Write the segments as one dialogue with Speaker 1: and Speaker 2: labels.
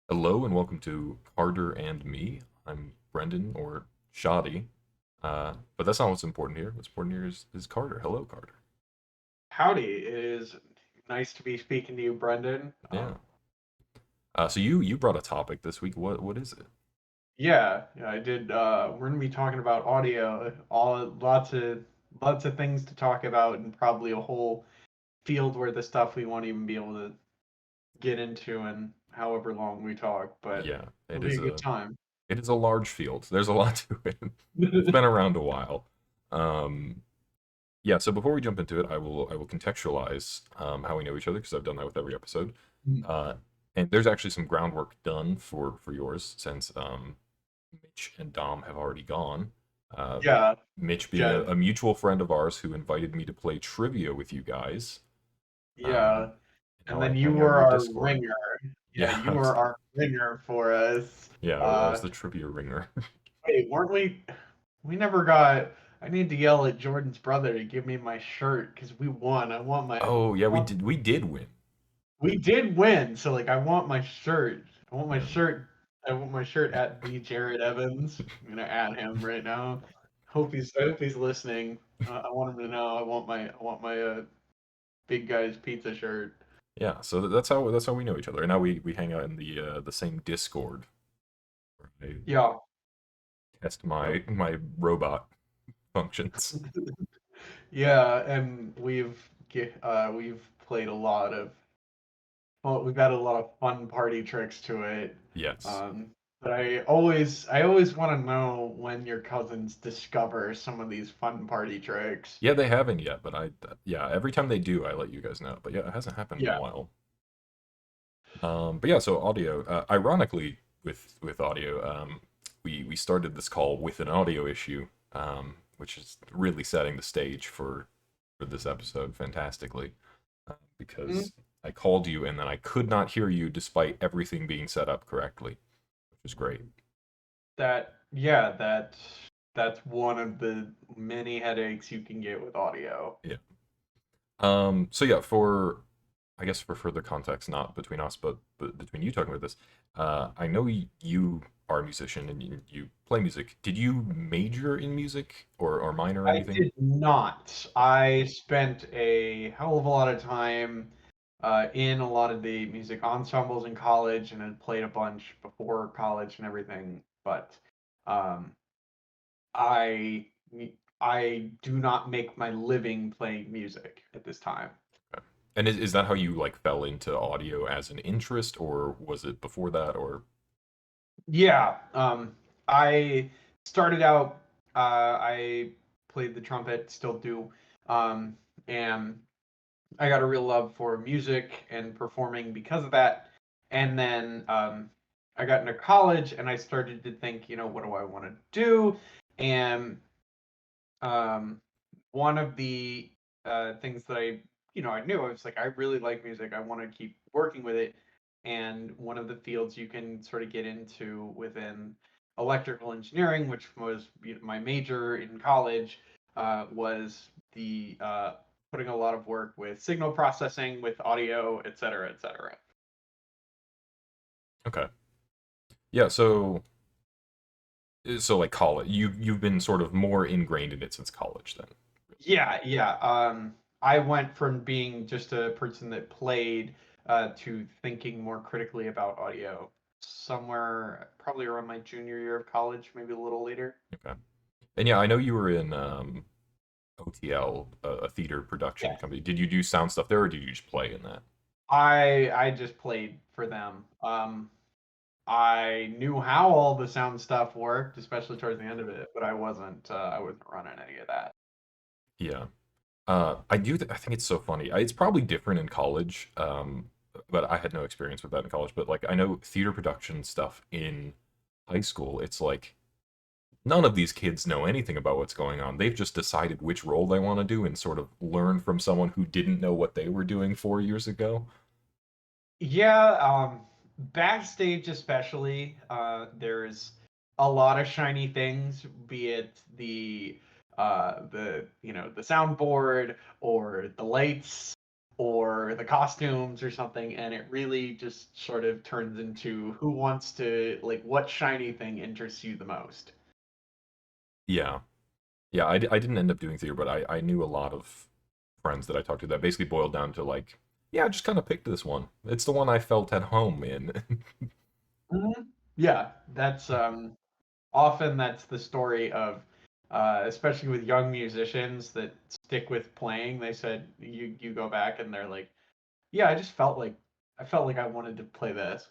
Speaker 1: Hello and welcome to Carter and Me. I'm Brendan or Shoddy, but that's not what's important here. What's important here is Carter. Hello, Carter.
Speaker 2: Howdy, it is nice to be speaking to you, Brendan.
Speaker 1: Yeah. So you brought a topic this week. What is it?
Speaker 2: Yeah, I did. We're gonna be talking about audio, all lots of things to talk about, and probably a whole field where the stuff we won't even be able to get into in however long we talk. But
Speaker 1: Yeah,
Speaker 2: it'll be a good time.
Speaker 1: it is a large field. There's a lot to it. It's been around a while. Um, yeah. So before we jump into it, I will contextualize how we know each other because I've done that with every episode. Uh, and there's actually some groundwork done for yours since Mitch and Dom have already gone. Uh,
Speaker 2: Yeah,
Speaker 1: Mitch being
Speaker 2: yeah,
Speaker 1: a mutual friend of ours who invited me to play trivia with you guys,
Speaker 2: yeah.
Speaker 1: and
Speaker 2: And
Speaker 1: how I
Speaker 2: then you
Speaker 1: hang out in
Speaker 2: were
Speaker 1: your
Speaker 2: our
Speaker 1: Discord.
Speaker 2: ringer. Yeah,
Speaker 1: Yeah,
Speaker 2: you were our ringer for us.
Speaker 1: I was the trivia ringer.
Speaker 2: Wait, weren't we? We never got. I need to yell at Jordan's brother to give me my shirt because we won. I want my.
Speaker 1: Oh yeah, we
Speaker 2: Want,
Speaker 1: did. We did win.
Speaker 2: we did win, so like I want my shirt. I want my
Speaker 1: Yeah,
Speaker 2: shirt. I want my shirt at the Jared Evans. I'm gonna add him right now. I hope he's listening. I want him to know. I want my big guy's pizza shirt.
Speaker 1: yeah. So that's how we know each other. And now we hang out in the same Discord. Where I
Speaker 2: Yeah.
Speaker 1: test
Speaker 2: Yep.
Speaker 1: my robot functions.
Speaker 2: Yeah, and we've played a lot of well, we've got a lot of fun party tricks to it.
Speaker 1: Yes.
Speaker 2: Um, but I always want to know when your cousins discover some of these fun party tricks.
Speaker 1: Yeah, they haven't yet, but yeah, every time they do, I let you guys know. But yeah, it hasn't happened in a
Speaker 2: Yeah.
Speaker 1: while. But yeah, so audio. Ironically, with audio, we started this call with an audio issue, which is really setting the stage for this episode fantastically,
Speaker 2: Mm,
Speaker 1: because I called you and then I could not hear you despite everything being set up correctly, which is great.
Speaker 2: that's one of the many headaches you can get with audio.
Speaker 1: Yeah. So yeah, for I guess for further context, not between us, but between you talking about this, I know you are a musician and you play music. Did you major in music or minor or
Speaker 2: I
Speaker 1: anything?
Speaker 2: did not. I spent a hell of a lot of time in a lot of the music ensembles in college and had played a bunch before college and everything. But um, I I do not make my living playing music at this time.
Speaker 1: Okay. And is that how you like fell into audio as an interest, or was it before that, or
Speaker 2: Yeah, I started out. I played the trumpet, still do, um, and I got a real love for music and performing because of that. And then I got into college and I started to think, what do I want to do? And um, one of the things that I knew I was like, I really like music. I want to keep working with it. And one of the fields you can sort of get into within electrical engineering, which was my major in college, was the putting a lot of work with signal processing, with audio, et cetera, et cetera.
Speaker 1: okay? Yeah, so like college, you've been sort of more ingrained in it since college then.
Speaker 2: Yeah. I went from being just a person that played to thinking more critically about audio somewhere probably around my junior year of college, maybe a little later.
Speaker 1: Okay. And yeah, I know you were in OTL, a theater
Speaker 2: Yeah.
Speaker 1: production company. Did you do sound stuff there, or did you just play in that?
Speaker 2: I just played for them. I knew how all the sound stuff worked, especially towards the end of it, but I wasn't running any of that.
Speaker 1: Yeah. I think it's so funny. It's probably different in college, but I had no experience with that in college. But like, I know theater production stuff in high school. It's like none of these kids know anything about what's going on. They've just decided which role they want to do and sort of learn from someone who didn't know what they were doing 4 years ago.
Speaker 2: Yeah, backstage especially, there's a lot of shiny things, be it the soundboard or the lights. or the costumes or something, and it really just sort of turns into who wants to like what shiny thing interests you the most.
Speaker 1: Yeah. Yeah, I didn't end up doing theater, but I knew a lot of friends that I talked to that basically boiled down to like, yeah, I just kind of picked this one. It's the one I felt at home in.
Speaker 2: Mhm. Yeah, that's often that's the story of especially with young musicians that stick with playing. They said you go back and they're like, yeah, I felt like I wanted to play this.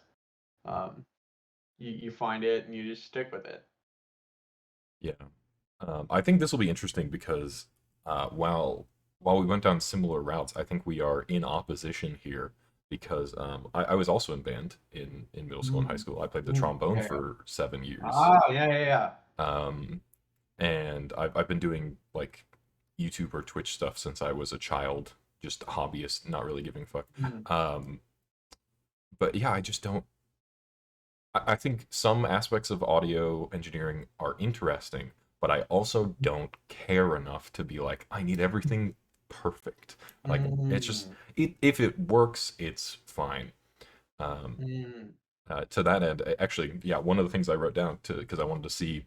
Speaker 2: Um, you find it and you just stick with it.
Speaker 1: Yeah. I think this will be interesting because while we went down similar routes, I think we are in opposition here because I was also in band in middle school and high
Speaker 2: Mm.
Speaker 1: school. I played the
Speaker 2: Mm.
Speaker 1: trombone
Speaker 2: Yeah, yeah.
Speaker 1: for 7 years.
Speaker 2: Ah, yeah, yeah, yeah.
Speaker 1: Um, and I've been doing like YouTube or Twitch stuff since I was a child, just a hobbyist, not really giving a fuck.
Speaker 2: Mm.
Speaker 1: Um, but yeah, I just don't. I think some aspects of audio engineering are interesting, but I also don't care enough to be like, I need everything perfect. Like, it's just,
Speaker 2: Mm.
Speaker 1: if it works, it's fine. Um,
Speaker 2: Mm.
Speaker 1: to that end, actually, yeah, one of the things I wrote down to because I wanted to see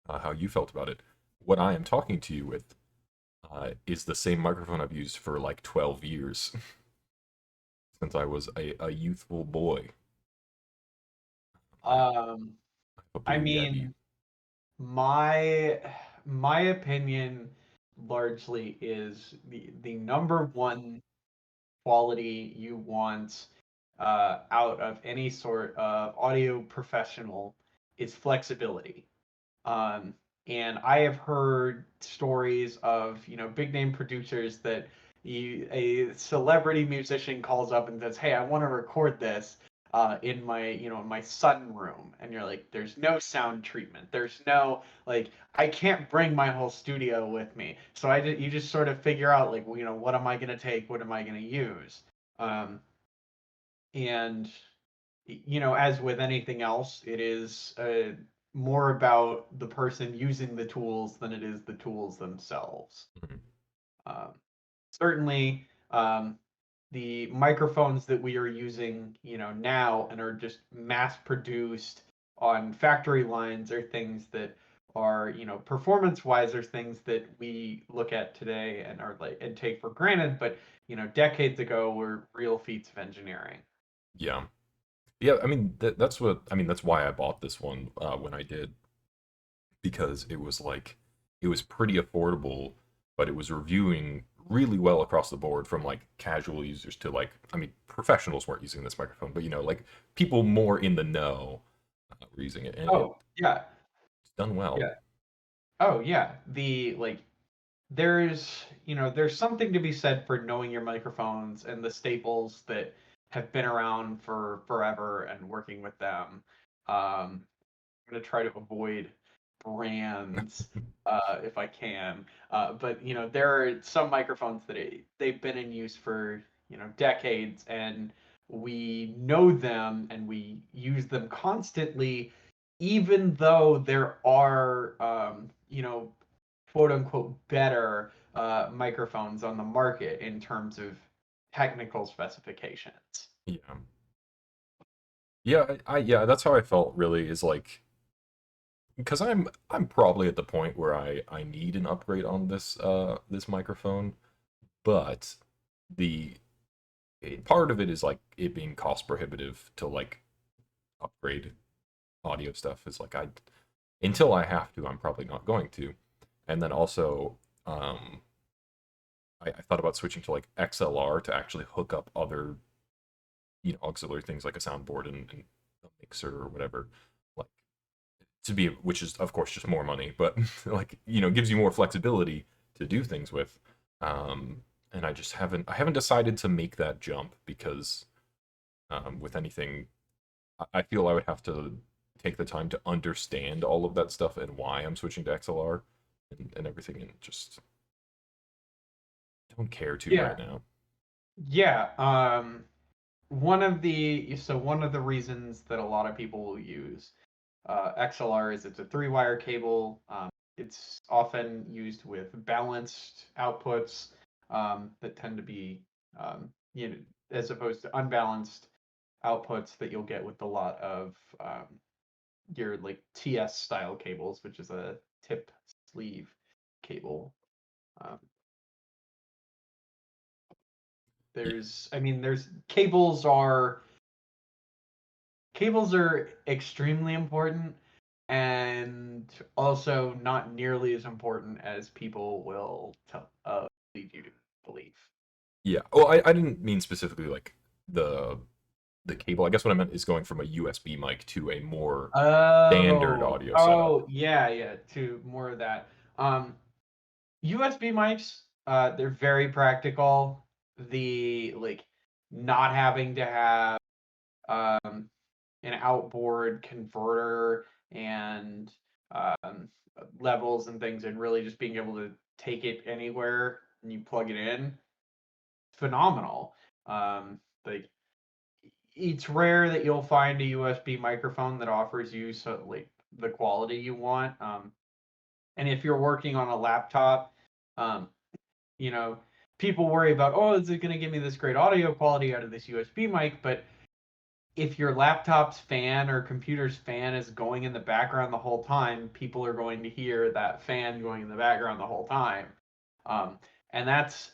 Speaker 1: how you felt about it. What I am talking to you with is the same microphone I've used for like 12 years since I was a youthful boy. I have
Speaker 2: Um,
Speaker 1: a
Speaker 2: I
Speaker 1: Blue Yeti.
Speaker 2: mean, my my opinion largely is the number one quality you want out of any sort of audio professional is flexibility. Um, and I have heard stories of, big name producers that a celebrity musician calls up and says, "Hey, I want to record this in my sunroom," and you're like, "There's no sound treatment. There's no like, I can't bring my whole studio with me." So you just sort of figure out like, well, what am I gonna take? What am I gonna use? Um, and as with anything else, it is more about the person using the tools than it is the tools themselves.
Speaker 1: Mhm.
Speaker 2: Um, Certainly, the microphones that we are using, now and are just mass produced on factory lines are things that are, performance wise are things that we look at today and are like and take for granted, but decades ago were real feats of engineering.
Speaker 1: Yeah. Yeah, I mean that's what I mean. That's why I bought this one when I did because it was like it was pretty affordable, but it was reviewing really well across the board from like casual users to like I mean professionals weren't using this microphone, but like people more in the know were using it, and it's
Speaker 2: Oh, yeah.
Speaker 1: done well.
Speaker 2: Yeah. Oh, yeah. There's something to be said for knowing your microphones and the staples that have been around for forever and working with them. I'm gonna try to avoid brands if I can. But there are some microphones that they've been in use for decades, and we know them and we use them constantly, even though there are quote unquote better microphones on the market in terms of technical specifications.
Speaker 1: Yeah, yeah, yeah. That's how I felt. Really, is like because I'm probably at the point where I need an upgrade on this microphone, but the part of it is like it being cost prohibitive to like upgrade audio stuff is like I until I have to, I'm probably not going to. And then also, um, I thought about switching to like XLR to actually hook up other auxiliary things like a soundboard and a mixer or whatever, like to be which is of course just more money, but like gives you more flexibility to do things with. And I haven't decided to make that jump because with anything I feel I would have to take the time to understand all of that stuff and why I'm switching to XLR and everything, and just don't care to
Speaker 2: Yeah,
Speaker 1: right now.
Speaker 2: yeah. One of the reasons that a lot of people will use XLR is it's a three-wire cable. It's often used with balanced outputs that tend to be You know, as opposed to unbalanced outputs that you'll get with a lot of your like TS style cables, which is a tip sleeve cable. Um,
Speaker 1: Y-
Speaker 2: I mean, cables are extremely important and also not nearly as important as people will lead you to believe.
Speaker 1: Yeah. Oh, I didn't mean specifically like the the cable. I guess what I meant is going from a USB mic to a more standard audio setup.
Speaker 2: Yeah, yeah, to more of that. Um, USB mics, they're very practical. The like not having to have um, an outboard converter and um, levels and things, and really just being able to take it anywhere and you plug it in, phenomenal. Like it's rare that you'll find a USB microphone that offers you so like the quality you want. And if you're working on a laptop, um, you know, people worry about, oh, is it going to give me this great audio quality out of this USB mic? But if your laptop's fan or computer's fan is going in the background the whole time, people are going to hear that fan going in the background the whole time. Um, and that's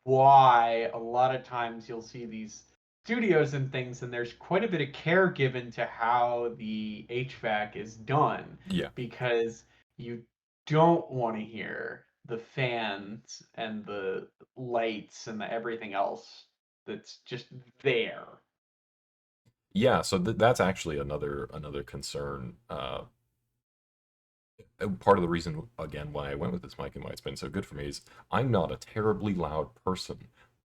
Speaker 2: why a lot of times you'll see these studios and things, and there's quite a bit of care given to how the HVAC is done
Speaker 1: Yeah.
Speaker 2: because you don't want to hear the fans and the lights and the everything else that's just there.
Speaker 1: Yeah, so that's actually another concern. Part of the reason, again, why I went with this mic and why it's been so good for me is I'm not a terribly loud person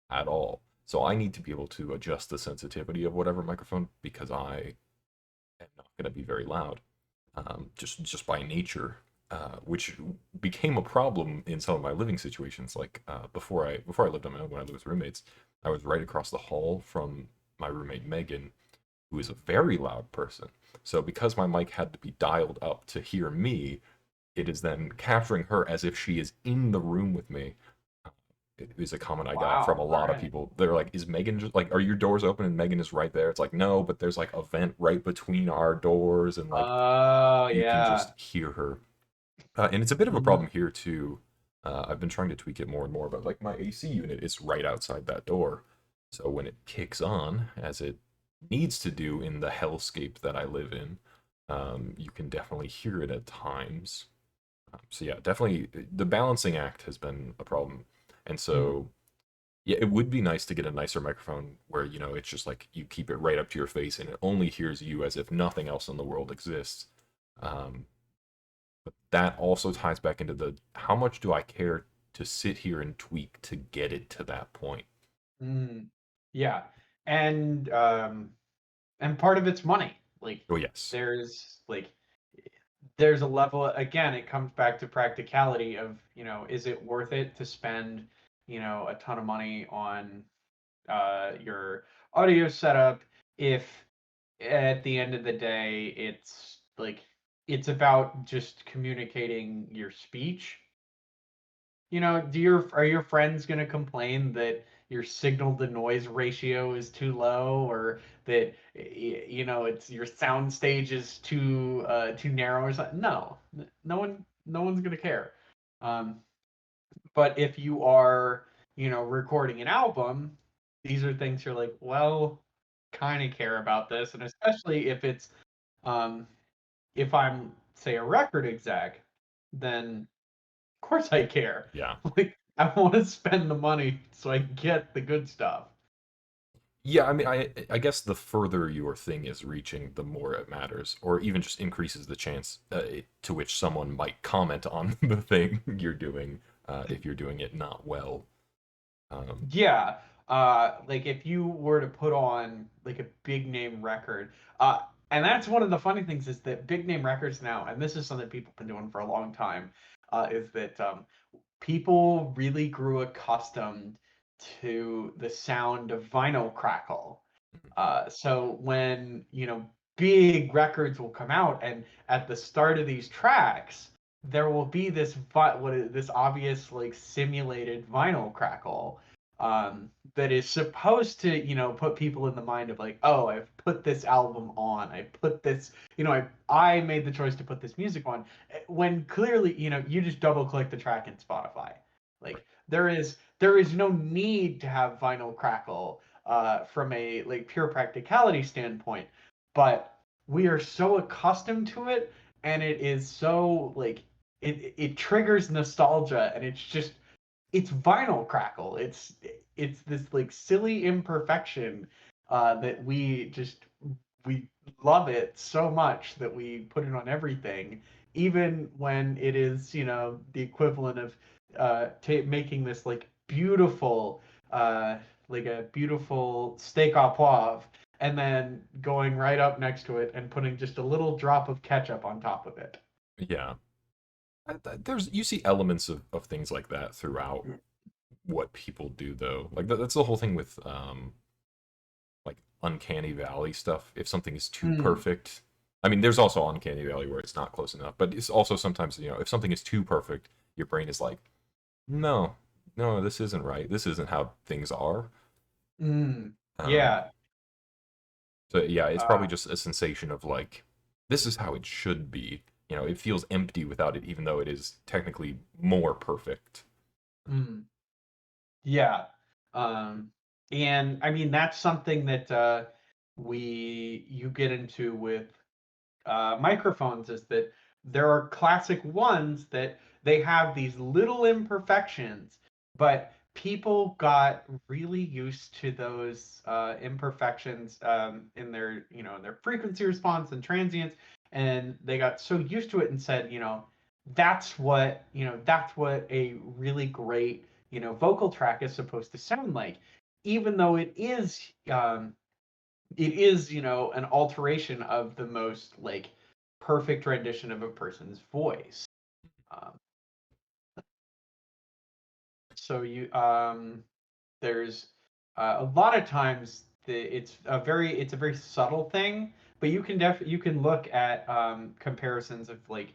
Speaker 1: at all. So I need to be able to adjust the sensitivity of whatever microphone because I am not going to be very loud, just by nature, which became a problem in some of my living situations. Like before I lived on my own, when I lived with roommates, I was right across the hall from my roommate Megan, who is a very loud person. So because my mic had to be dialed up to hear me, it is then capturing her as if she is in the room with me. It is a comment I got from a
Speaker 2: Wow. All
Speaker 1: lot of
Speaker 2: right.
Speaker 1: people. They're like, "Is Megan just like, are your doors open and Megan is right there?" It's like, no, but there's like a vent right between our doors, and like
Speaker 2: Oh,
Speaker 1: you can
Speaker 2: yeah.
Speaker 1: just hear her. And it's a bit of a
Speaker 2: Mhm.
Speaker 1: problem here too. I've been trying to tweak it more and more, but like my AC unit is right outside that door, so when it kicks on, as it needs to do in the hellscape that I live in, you can definitely hear it at times. So yeah, definitely the balancing act has been a problem. And
Speaker 2: Mm.
Speaker 1: so yeah, it would be nice to get a nicer microphone where, it's just like you keep it right up to your face and it only hears you as if nothing else in the world exists. Um, but that also ties back into the how much do I care to sit here and tweak to get it to that point?
Speaker 2: Mm. Yeah. And and part of it's money. Like
Speaker 1: Oh yes.
Speaker 2: there's like there's a level again, it comes back to practicality of, is it worth it to spend, a ton of money on your audio setup if at the end of the day it's about just communicating your speech. Are your friends going to complain that your signal to noise ratio is too low, or that it's your sound stage is too narrow or something? No, no one's going to care. Um, but if you are, recording an album, these are things you're like, well, kind of care about this, and especially um, if I'm say a record exec, then of course I care.
Speaker 1: Yeah.
Speaker 2: Like I want to spend the money so I get the good stuff.
Speaker 1: Yeah, I mean, I guess the further your thing is reaching, the more it matters, or even just increases the chance to which someone might comment on the thing you're doing if you're doing it not well. Um,
Speaker 2: Yeah. Like if you were to put on like a big name record, and that's one of the funny things is that big name records now, and this is something people have been doing for a long time, is that people really grew accustomed to the sound of vinyl crackle. So when, big records will come out and at the start of these tracks, there will be this obvious like simulated vinyl crackle. that is supposed to, put people in the mind of like, oh, I've put this album on, I put this, I made the choice to put this music on, when clearly, you just double click the track in Spotify. Like there is no need to have vinyl crackle from a like pure practicality standpoint, but we are so accustomed to it, and it is so like it triggers nostalgia, and it's vinyl crackle. It's this like silly imperfection that we love it so much that we put it on everything, even when it is the equivalent of making this like a beautiful steak au poivre, and then going right up next to it and putting just a little drop of ketchup on top of it.
Speaker 1: Yeah. There's you see elements of things like that throughout what people do though. Like that's the whole thing with like uncanny valley stuff. If something is too
Speaker 2: Mm,
Speaker 1: perfect, I mean, there's also uncanny valley where it's not close enough, but it's also sometimes if something is too perfect, your brain is like, no, no, this isn't right. This isn't how things are.
Speaker 2: mm,
Speaker 1: Um,
Speaker 2: yeah.
Speaker 1: so yeah, it's probably
Speaker 2: Uh,
Speaker 1: just a sensation of like, this is how it should be. It feels empty without it, even though it is technically more perfect.
Speaker 2: mm. Yeah. Um, and I mean, that's something that you get into with microphones, is that there are classic ones that they have these little imperfections, but people got really used to those imperfections in their, in their frequency response and transients, and they got so used to it and said, that's what a really great, vocal track is supposed to sound like, even though it is an alteration of the most like perfect rendition of a person's voice. um, so there's a lot of times it's a very subtle thing, but you can look at comparisons of like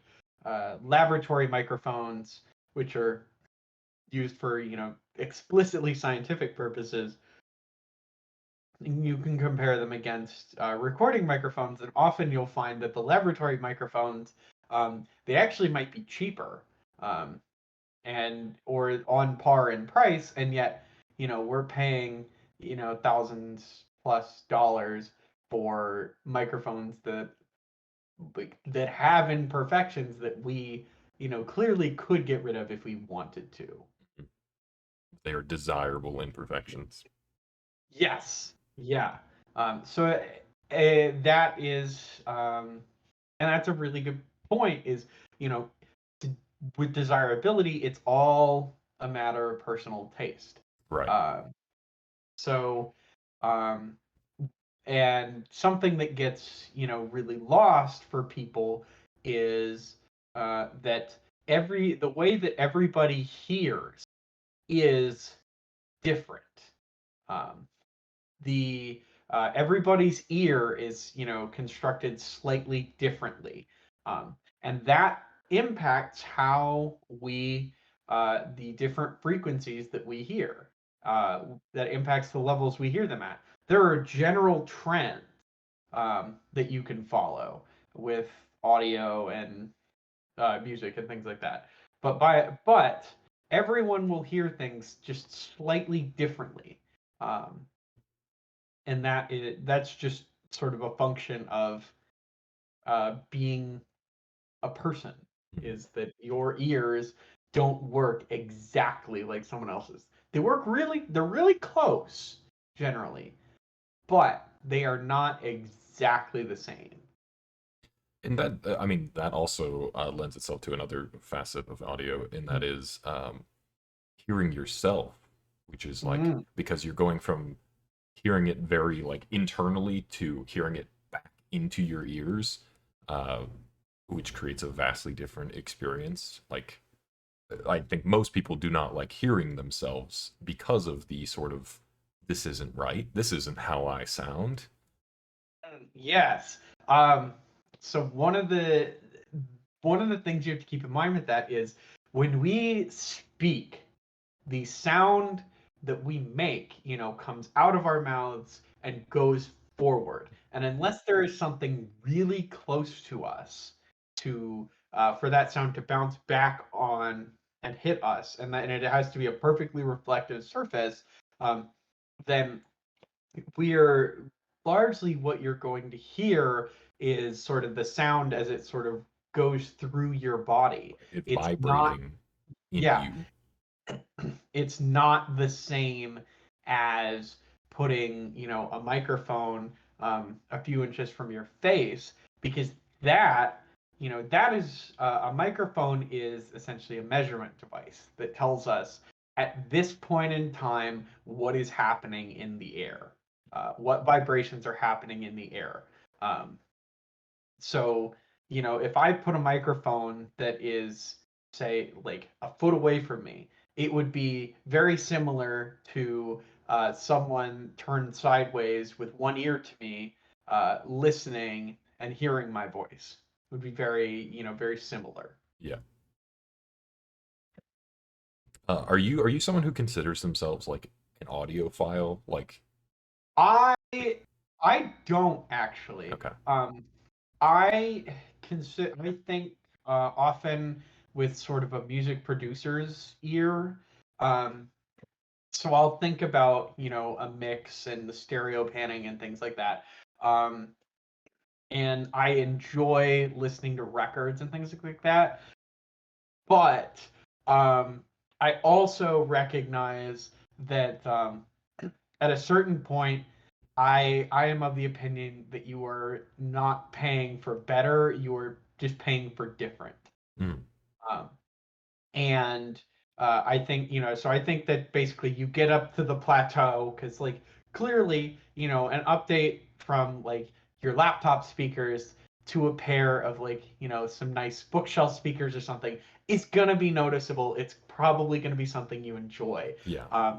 Speaker 2: laboratory microphones, which are used for explicitly scientific purposes. You can compare them against recording microphones, and often you'll find that the laboratory microphones, they actually might be cheaper, um, and or on par in price, and yet we're paying thousands plus dollars for microphones that have imperfections that we clearly could get rid of if we wanted to.
Speaker 1: They are desirable imperfections.
Speaker 2: Yes. Yeah. So that is, and that's a really good point. Is you know, d- with desirability, it's all a matter of personal taste.
Speaker 1: Right.
Speaker 2: Uh, so, um, and something that gets really lost for people is that the way that everybody hears is different. Um, the Everybody's ear is constructed slightly differently, and that impacts how we the different frequencies that we hear, that impacts the levels we hear them at. There are general trends that you can follow with audio and music and things like that, but everyone will hear things just slightly differently. um, and that's just sort of a function of being a person,
Speaker 1: Mhm.
Speaker 2: is that your ears don't work exactly like someone else's. They're really close generally, but they are not exactly the same.
Speaker 1: And that, I mean, that also lends itself to another facet of audio, and that is hearing yourself, which is like
Speaker 2: Mm,
Speaker 1: because you're going from hearing it very like internally to hearing it back into your ears, uh, which creates a vastly different experience. Like I think most people do not like hearing themselves because of the sort of this isn't right, this isn't how I sound.
Speaker 2: yes. Um, so one of the things you have to keep in mind with that is when we speak, the sound that we make, comes out of our mouths and goes forward. And unless there is something really close to us to for that sound to bounce back on and hit us, and it has to be a perfectly reflective surface, um, then we are largely what you're going to hear is sort of the sound as it sort of goes through your body.
Speaker 1: It's
Speaker 2: It's not,
Speaker 1: vibrating in
Speaker 2: yeah,
Speaker 1: you.
Speaker 2: it's not the same as putting, a microphone a few inches from your face, because that, that is a microphone is essentially a measurement device that tells us at this point in time what is happening in the air, what vibrations are happening in the air. Um, so, if I put a microphone that is, say, like a foot away from me, it would be very similar to someone turned sideways with one ear to me, listening and hearing my voice. It would be very, very similar.
Speaker 1: Yeah. Are you someone who considers themselves like an audiophile? Like,
Speaker 2: I I don't actually.
Speaker 1: okay,
Speaker 2: I I think often with sort of a music producer's ear. Um, so I'll think about, a mix and the stereo panning and things like that. Um, and I enjoy listening to records and things like that. But I also recognize that at a certain point, I am of the opinion that you are not paying for better, you are just paying for different.
Speaker 1: mm,
Speaker 2: Um, and I think, so I think that basically you get up to the plateau because, like, clearly, an update from like your laptop speakers to a pair of, like, some nice bookshelf speakers or something is gonna be noticeable. It's probably gonna be something you enjoy.
Speaker 1: yeah,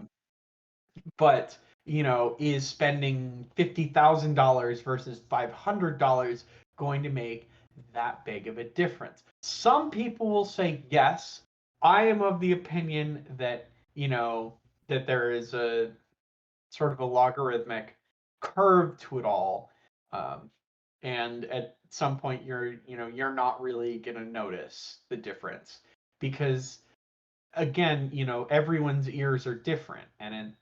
Speaker 2: But is spending $50,000 versus $500 going to make that big of a difference? Some people will say yes. I am of the opinion that, that there is a sort of a logarithmic curve to it all. Um, and at some point you're not really going to notice the difference because, again, everyone's ears are different, and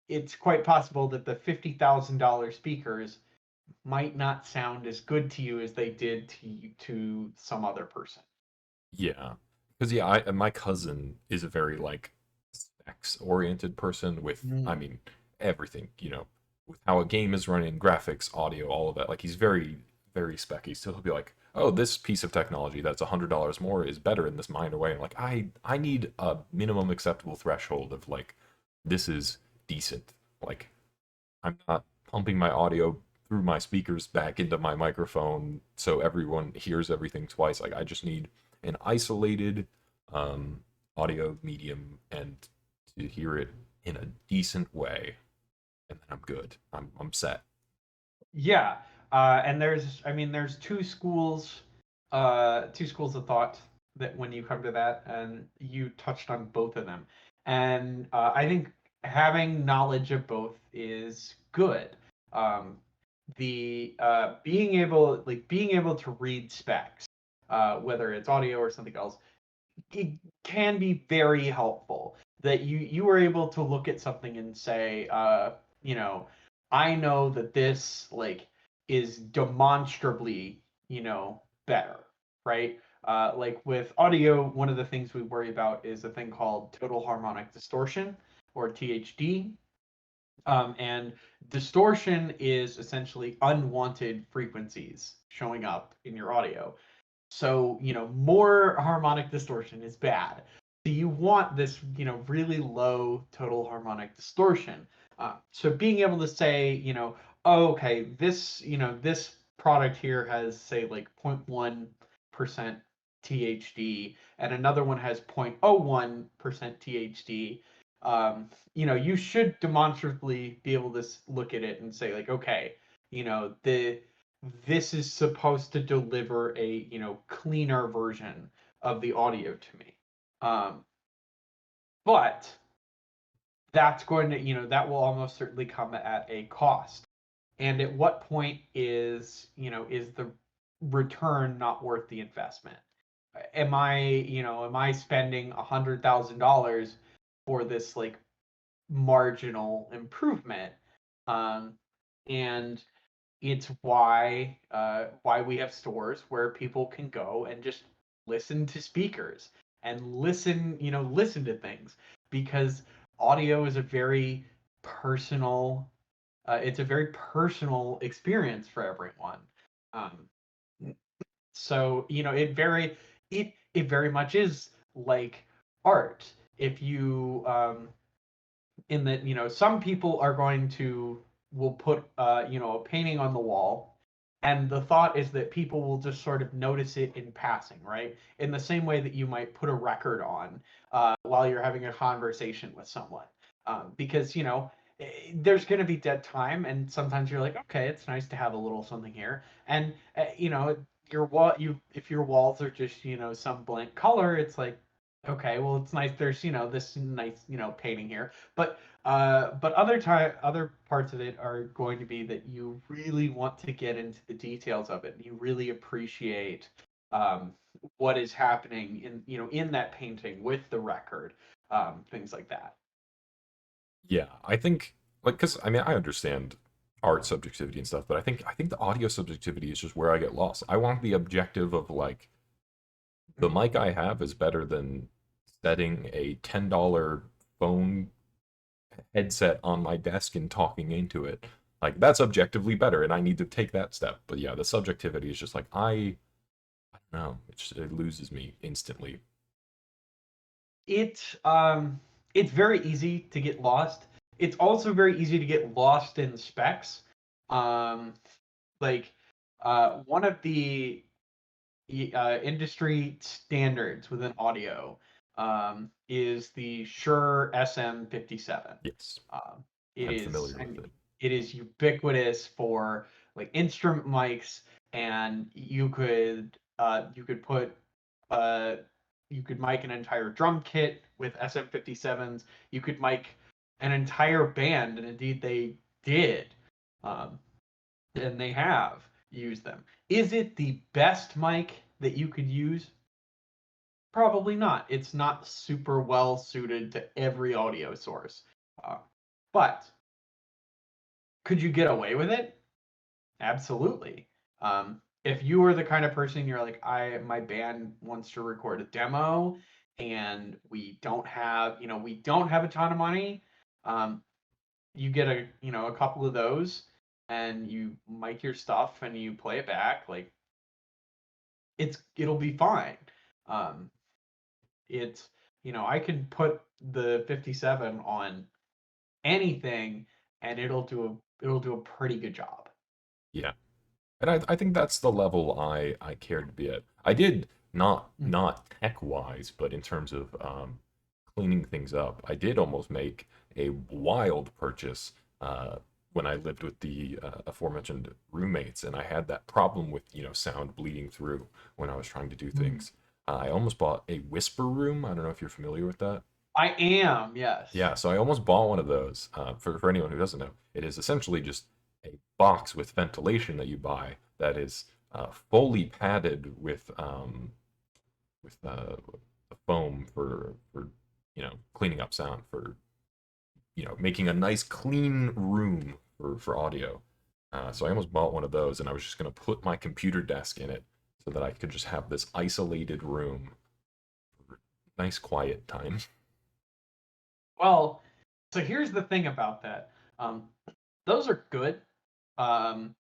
Speaker 2: it's quite possible that the $50,000 speakers might not sound as good to you as they did to some other person.
Speaker 1: yeah. Because yeah, my cousin is a very like specs oriented person with, I
Speaker 2: Mm.
Speaker 1: mean, everything. With how a game is running, graphics, audio, all of that. Like he's very very specky. So he'll be like, oh, this piece of technology that's $100 more is better in this minor way. And like I need a minimum acceptable threshold of like this is decent. Like I'm not pumping my audio through my speakers back into my microphone so everyone hears everything twice. Like I just need an isolated um, audio medium and to hear it in a decent way, and then I'm good. I'm set.
Speaker 2: Yeah, and there's two schools of thought that when you come to that, and you touched on both of them, and I think having knowledge of both is good. Um, the being able to read specs, whether it's audio or something else, it can be very helpful. That you were able to look at something and say, you know, I know that this, like, is demonstrably, better, right? Like with audio, one of the things we worry about is a thing called total harmonic distortion, or THD. And distortion is essentially unwanted frequencies showing up in your audio. So, more harmonic distortion is bad. So you want this, really low total harmonic distortion. So being able to say, oh, okay, this product here has, say, like 0.1% THD, and another one has 0.01% THD. You should demonstrably be able to look at it and say, like, okay, the this is supposed to deliver a, cleaner version of the audio to me. Um, but that's going to, that will almost certainly come at a cost. And at what point is the return not worth the investment? Am I spending $100,000 for this like marginal improvement? Um, and it's why we have stores where people can go and just listen to speakers and listen to things, because audio is a very personal it's a very personal experience for everyone. Um, so it very much is like art. If you in that some people are going to will put a painting on the wall, and the thought is that people will just sort of notice it in passing, right, in the same way that you might put a record on while you're having a conversation with someone, because there's going to be dead time, and sometimes you're like, okay, it's nice to have a little something here. And your wall you if your walls are just some blank color, it's like, okay, well, it's nice there's this nice painting here. But other parts of it are going to be that you really want to get into the details of it. You really appreciate um, what is happening in that painting with the record, things like that.
Speaker 1: Yeah, I think like because I mean I understand art subjectivity and stuff, but I think the audio subjectivity is just where I get lost. I want the objective of like the mic I have is better than setting a $10 phone headset on my desk and talking into it. Like that's objectively better, and I need to take that step. But yeah, the subjectivity is just like I don't know, it loses me instantly.
Speaker 2: It it's very easy to get lost. It's also very easy to get lost in specs. Um, like one of the industry standards within audio is the Shure SM57.
Speaker 1: Yes,
Speaker 2: Um, it
Speaker 1: I'm
Speaker 2: is
Speaker 1: familiar with
Speaker 2: and
Speaker 1: it.
Speaker 2: it is ubiquitous for like instrument mics, and you could put uh, you could mic an entire drum kit with SM57s. You could mic an entire band, and indeed they did. Um, and they have used them. Is it the best mic that you could use? Probably not. It's not super well suited to every audio source. Uh, but could you get away with it? Absolutely. If you were the kind of person you're like, my band wants to record a demo, and we don't have a ton of money, um, you get a couple of those, and you mic your stuff and you play it back, like it'll be fine. Um, it's I can put the 57 on anything, and it'll do a pretty good job.
Speaker 1: Yeah. And I think that's the level I cared to be at. I did
Speaker 2: Mm.
Speaker 1: not tech wise, but in terms of cleaning things up, I did almost make a wild purchase when I lived with the aforementioned roommates, and I had that problem with sound bleeding through when I was trying to do
Speaker 2: Mm.
Speaker 1: things. I almost bought a whisper room. I don't know if you're familiar with that.
Speaker 2: I am, yes.
Speaker 1: Yeah, so I almost bought one of those. For anyone who doesn't know, it is essentially just a box with ventilation that you buy that is fully padded with the foam for cleaning up sound for making a nice clean room for audio. So I almost bought one of those, and I was just gonna put my computer desk in it so that I could just have this isolated room for nice quiet time.
Speaker 2: Well, so here's the thing about that. Those are good, um,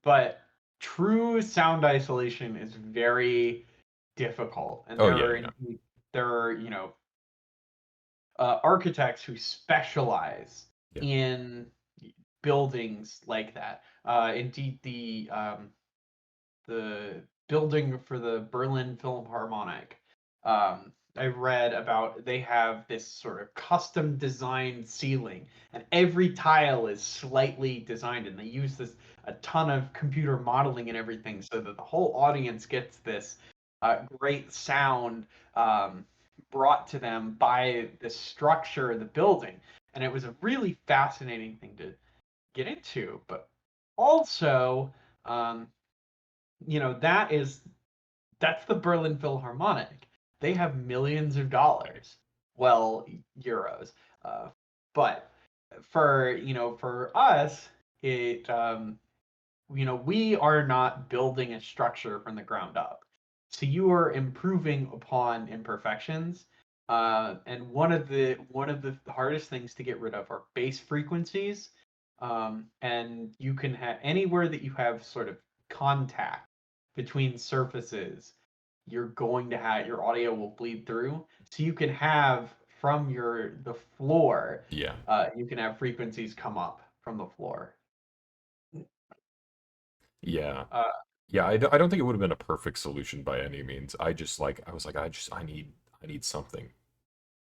Speaker 2: but true sound isolation is very difficult, and
Speaker 1: Oh
Speaker 2: there
Speaker 1: yeah,
Speaker 2: are
Speaker 1: yeah,
Speaker 2: there are architects who specialize
Speaker 1: yeah.
Speaker 2: in buildings like that. Indeed, the building for the Berlin Philharmonic. I read about they have this sort of custom designed ceiling, and every tile is slightly designed, and they use this a ton of computer modeling and everything, so that the whole audience gets this great sound brought to them by the structure of the building. and it was a really fascinating thing to get into. But also, um, you know, that's the Berlin Philharmonic. They have millions of dollars, well, euros. Uh, but for us, it we are not building a structure from the ground up. So you are improving upon imperfections. And one of the hardest things to get rid of are bass frequencies. And you can have anywhere that you have sort of contact between surfaces, you're going to have your audio will bleed through. So you can have from the floor,
Speaker 1: Yeah.
Speaker 2: you can have frequencies come up from the floor.
Speaker 1: Yeah.
Speaker 2: Uh,
Speaker 1: Yeah, I don't think it would have been a perfect solution by any means. I was like, I need something.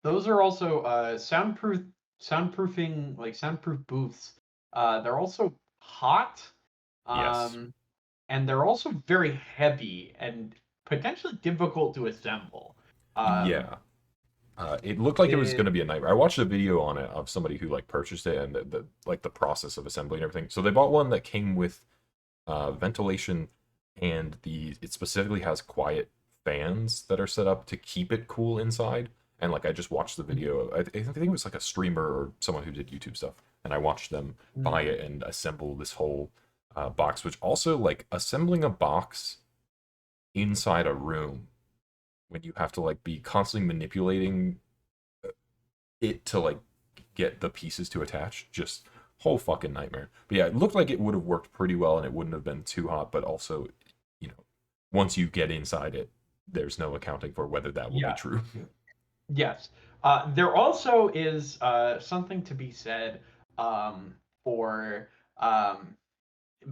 Speaker 2: Those are also soundproofing, like soundproof booths. They're also hot,
Speaker 1: Yes.
Speaker 2: um, and they're also very heavy and potentially difficult to assemble. Um,
Speaker 1: Yeah. It looked like it was going
Speaker 2: it,
Speaker 1: to be a nightmare. I watched a video on it of somebody who like purchased it and the like the process of assembly and everything. So they bought one that came with ventilation, and the it specifically has quiet fans that are set up to keep it cool inside. And like I just watched the video. I think it was like a streamer or someone who did YouTube stuff, and I watched them buy it and assemble this whole box. Which also like assembling a box inside a room when you have to like be constantly manipulating it to like get the pieces to attach, just whole fucking nightmare. But yeah, it looked like it would have worked pretty well and it wouldn't have been too hot, but also, you know, once you get inside it, there's no accounting for whether that will be
Speaker 2: yeah,
Speaker 1: true.
Speaker 2: yes. There also is something to be said for um,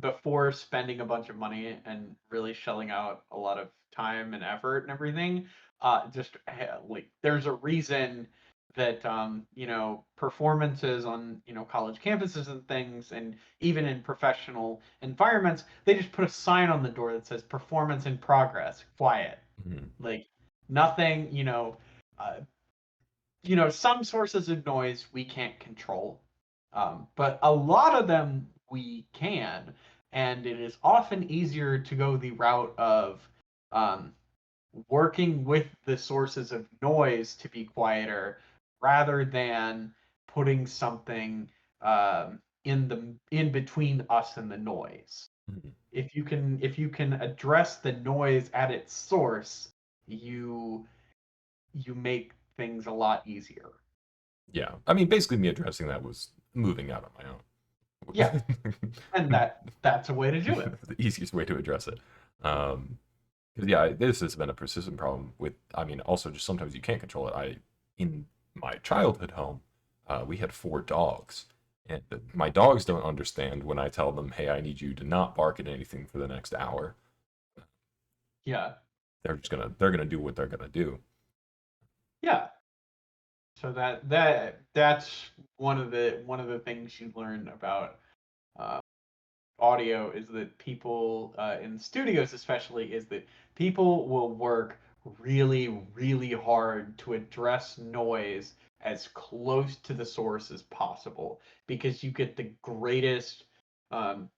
Speaker 2: before spending a bunch of money and really shelling out a lot of time and effort and everything. Just like there's a reason that performances on college campuses and things, and even in professional environments, they just put a sign on the door that says "performance in progress, quiet."
Speaker 1: Mhm.
Speaker 2: Like nothing, uh, some sources of noise we can't control, but a lot of them we can, and it is often easier to go the route of um, working with the sources of noise to be quieter rather than putting something in between us and the noise.
Speaker 1: Mhm.
Speaker 2: If you can address the noise at its source, you you make things a lot easier.
Speaker 1: Yeah. I mean, basically, me addressing that was moving out on
Speaker 2: Yeah,
Speaker 1: my
Speaker 2: and
Speaker 1: own.
Speaker 2: that's a way to do it.
Speaker 1: The easiest way to address it. Um, 'Cause, yeah, this has been a persistent problem with, I mean, also just sometimes you can't control it. In my childhood home, we had four dogs. And my dogs don't understand when I tell them, hey, I need you to not bark at anything for the next hour.
Speaker 2: Yeah,
Speaker 1: They're gonna do what they're gonna do.
Speaker 2: yeah. So that's one of the things you learn about uh, audio is that people in studios especially is that people will work really really hard to address noise as close to the source as possible because you get the greatest um,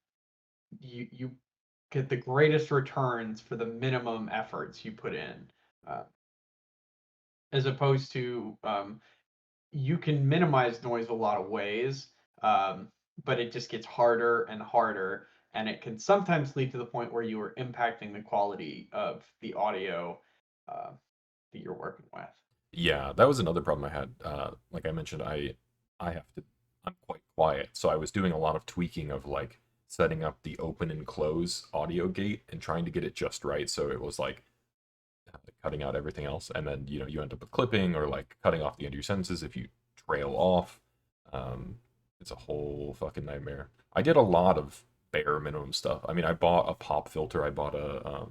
Speaker 2: you get the greatest returns for the minimum efforts you put in, uh, as opposed to you can minimize noise a lot of ways, um, but it just gets harder and harder, and it can sometimes lead to the point where you are impacting the quality of the audio uh, that you're working with.
Speaker 1: Yeah, that was another problem I had. Like I mentioned, I'm quite quiet, so I was doing a lot of tweaking of like setting up the open and close audio gate and trying to get it just right. So it was like cutting out everything else, and then you end up with clipping or like cutting off the end of your sentences if you trail off. Um, it's a whole fucking nightmare. I did a lot of bare minimum stuff. I mean, I bought a pop filter. I bought a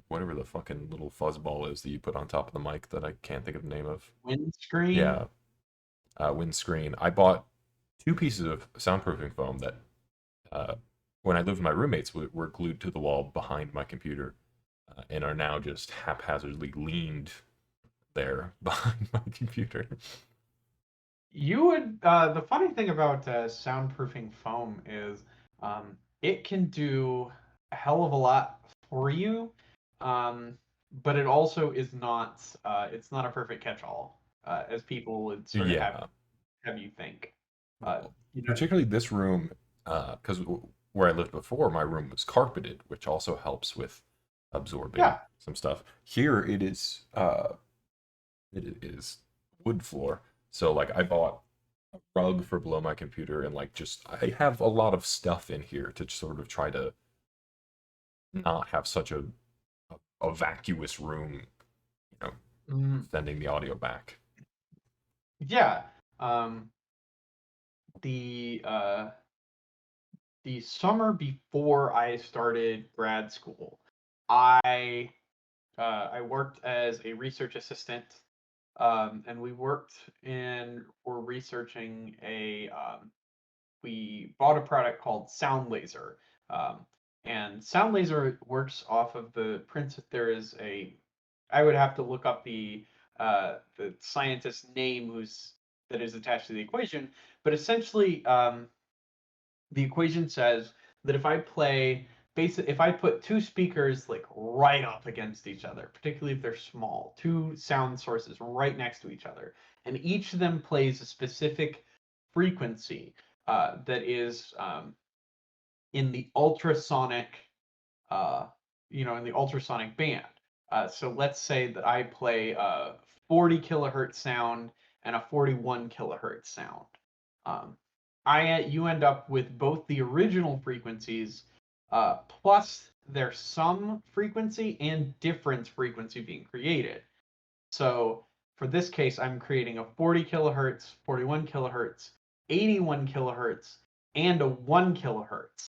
Speaker 1: whatever the fucking little fuzzball is that you put on top of the mic that I can't think of the name of.
Speaker 2: Windscreen.
Speaker 1: Yeah, windscreen. I bought two pieces of soundproofing foam that, uh, when I lived with my roommates, were glued to the wall behind my computer, and are now just haphazardly leaned there behind my computer.
Speaker 2: You would. The funny thing about soundproofing foam is it can do a hell of a lot for you, um, but it also is not. It's not a perfect catch-all, as people would sort of
Speaker 1: Yeah.
Speaker 2: have you think. Uh,
Speaker 1: Well,
Speaker 2: you know,
Speaker 1: particularly this room, because where I lived before, my room was carpeted, which also helps with absorbing
Speaker 2: yeah.
Speaker 1: some stuff. Here it is wood floor. So like I bought a rug for below my computer and like just I have a lot of stuff in here to sort of try to not have such a vacuous room, you know,
Speaker 2: Mm,
Speaker 1: sending the audio back.
Speaker 2: yeah. Um, the uh, the summer before I started grad school, I I worked as a research assistant, and we worked in we're researching we bought a product called Sound Laser, um, and Sound Laser works off of the principle. There is a I would have to look up the scientist's name who's that is attached to the equation, but essentially the equation says that if I put two speakers like right up against each other, particularly if they're small, two sound sources right next to each other, and each of them plays a specific frequency that is in the ultrasonic, uh, in the ultrasonic band. So let's say that I play a 40 kilohertz sound and a 41 kilohertz sound. Um, you end up with both the original frequencies plus their sum frequency and difference frequency being created. So for this case, I'm creating a 40 kilohertz, 41 kilohertz, 81 kilohertz, and a 1 kilohertz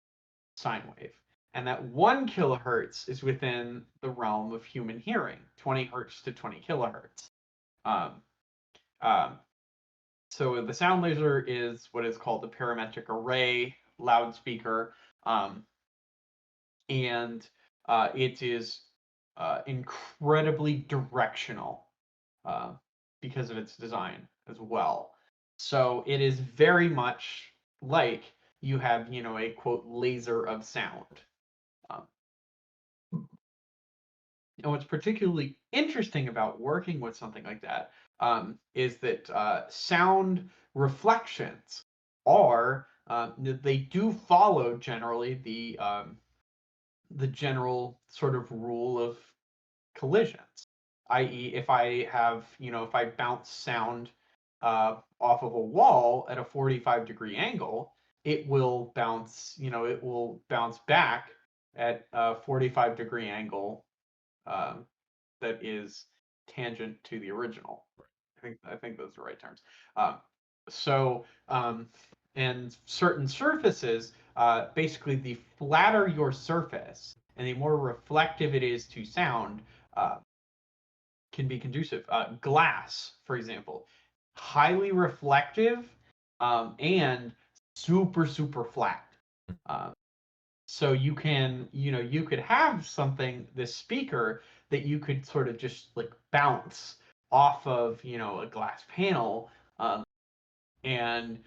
Speaker 2: sine wave. And that 1 kilohertz is within the realm of human hearing, 20 hertz to 20 kilohertz. Um, um, so the sound laser is what is called the parametric array loudspeaker, um, and it is incredibly directional uh, because of its design as well. So it is very much like you have, a quote laser of sound. Um, and what's particularly interesting about working with something like that is that sound reflections they do follow generally the general sort of rule of collisions, i.e., if I bounce sound off of a wall at a 45-degree angle, it will bounce back at a 45-degree angle um, that is tangent to the original. I think those are the right terms. Um, so and certain surfaces, basically, the flatter your surface and the more reflective it is to sound, uh, can be conducive. Glass, for example, highly reflective and super super flat. Um, so you could have this speaker that you could sort of just like bounce off of, a glass panel, and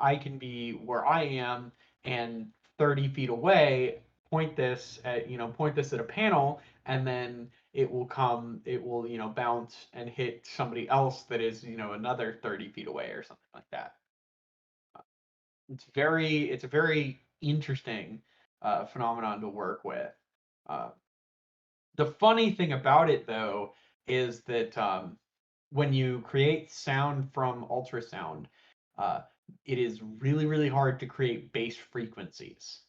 Speaker 2: I can be where I am and 30 feet away, point this at a panel, and then it will, bounce and hit somebody else that is, another 30 feet away or something like that. It's a very interesting phenomenon to work with. Uh, the funny thing about it, though, is that when you create sound from ultrasound, uh, it is really, really hard to create bass frequencies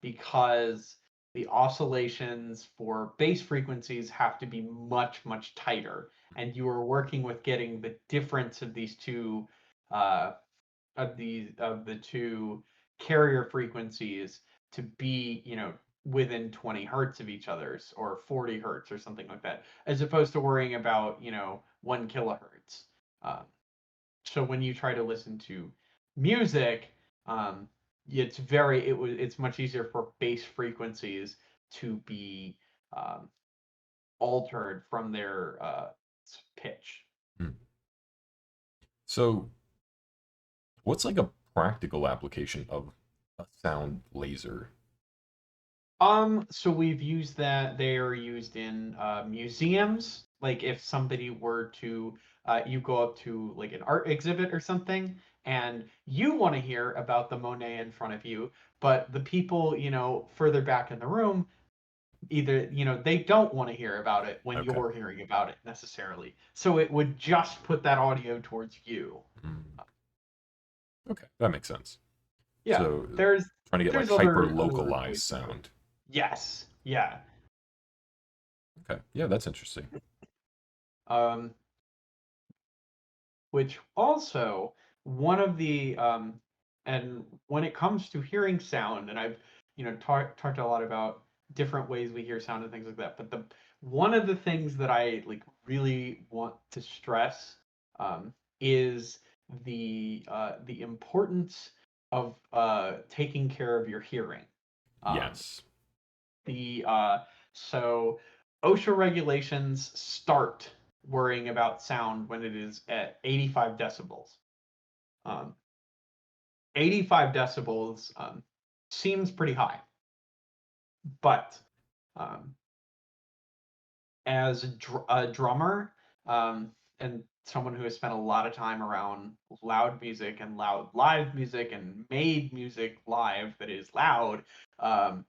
Speaker 2: because the oscillations for bass frequencies have to be much, much tighter. And you are working with getting the difference of these two uh, of the two carrier frequencies to be, within 20 hertz of each other's or 40 hertz or something like that, as opposed to worrying about, 1 kilohertz. Uh, so when you try to listen to music, um, it's much easier for bass frequencies to be um, altered from their pitch.
Speaker 1: Hmm. So What's like a practical application of a sound laser?
Speaker 2: So we've used that. They are used in museums. Like if somebody were to, you go up to like an art exhibit or something, and you want to hear about the Monet in front of you, but the people, further back in the room, either, they don't want to hear about it when
Speaker 1: Okay.
Speaker 2: you're hearing about it necessarily. So it would just put that audio towards you.
Speaker 1: Mm, okay, that makes sense.
Speaker 2: Yeah,
Speaker 1: So trying to get like
Speaker 2: there's
Speaker 1: hyper
Speaker 2: other
Speaker 1: localized
Speaker 2: ways to do it.
Speaker 1: sound.
Speaker 2: Yes, yeah.
Speaker 1: Okay, yeah, that's interesting.
Speaker 2: Um, which also one of the and when it comes to hearing sound, and I've talked a lot about different ways we hear sound and things like that, but the one of the things that I like really want to stress is the importance of taking care of your hearing. Um,
Speaker 1: Yes.
Speaker 2: the so OSHA regulations start worrying about sound when it is at 85 decibels. Um, 85 decibels seems pretty high, but um, as a drummer and someone who has spent a lot of time around loud music and loud live music and made music live that is loud, um,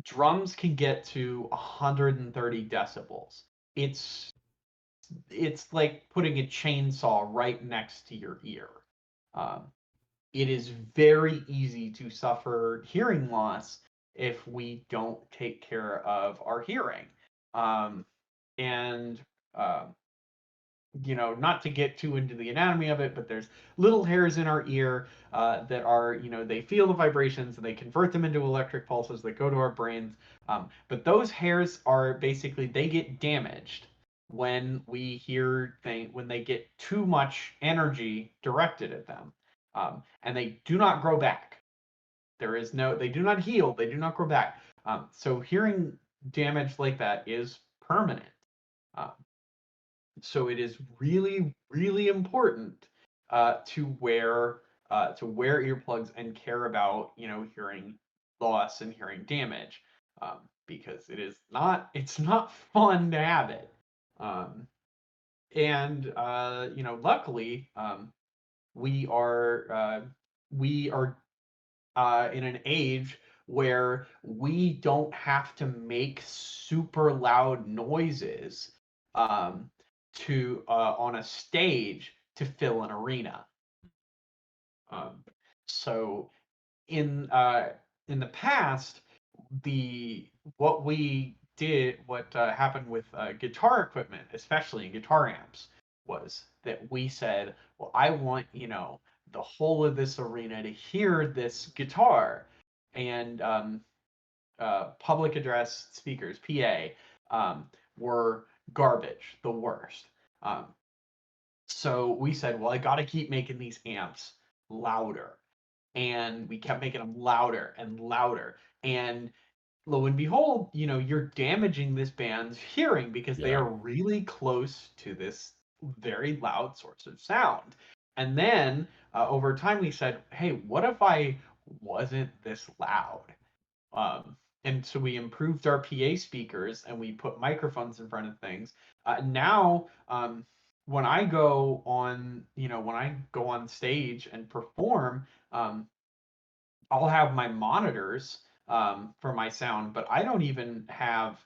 Speaker 2: drums can get to 130 decibels. It's it's like putting a chainsaw right next to your ear. Um, it is very easy to suffer hearing loss if we don't take care of our hearing. Um, and um, not to get too into the anatomy of it, but there's little hairs in our ear that are, they feel the vibrations and they convert them into electric pulses that go to our brains. But those hairs are basically, they get damaged when we hear when they get too much energy directed at them. And they do not grow back. They do not heal, they do not grow back. So hearing damage like that is permanent. Um, so it is really, really important to wear earplugs and care about hearing loss and hearing damage because it's not fun to have it. Um, and luckily we are in an age where we don't have to make super loud noises um, to on a stage to fill an arena. Um, so in uh, in the past, the what we did, what happened with guitar equipment, especially in guitar amps, was that we said, well, I want the whole of this arena to hear this guitar, and public address speakers (PA) were garbage, the worst. Um, so we said, well, I got to keep making these amps louder, and we kept making them louder and louder, and lo and behold, you're damaging this band's hearing because they
Speaker 1: Yeah.
Speaker 2: are really close to this very loud source of sound. And then over time, we said, hey, what if I wasn't this loud? And so we improved our PA speakers and we put microphones in front of things. Now, when I go on stage and perform, I'll have my monitors for my sound, but I don't even have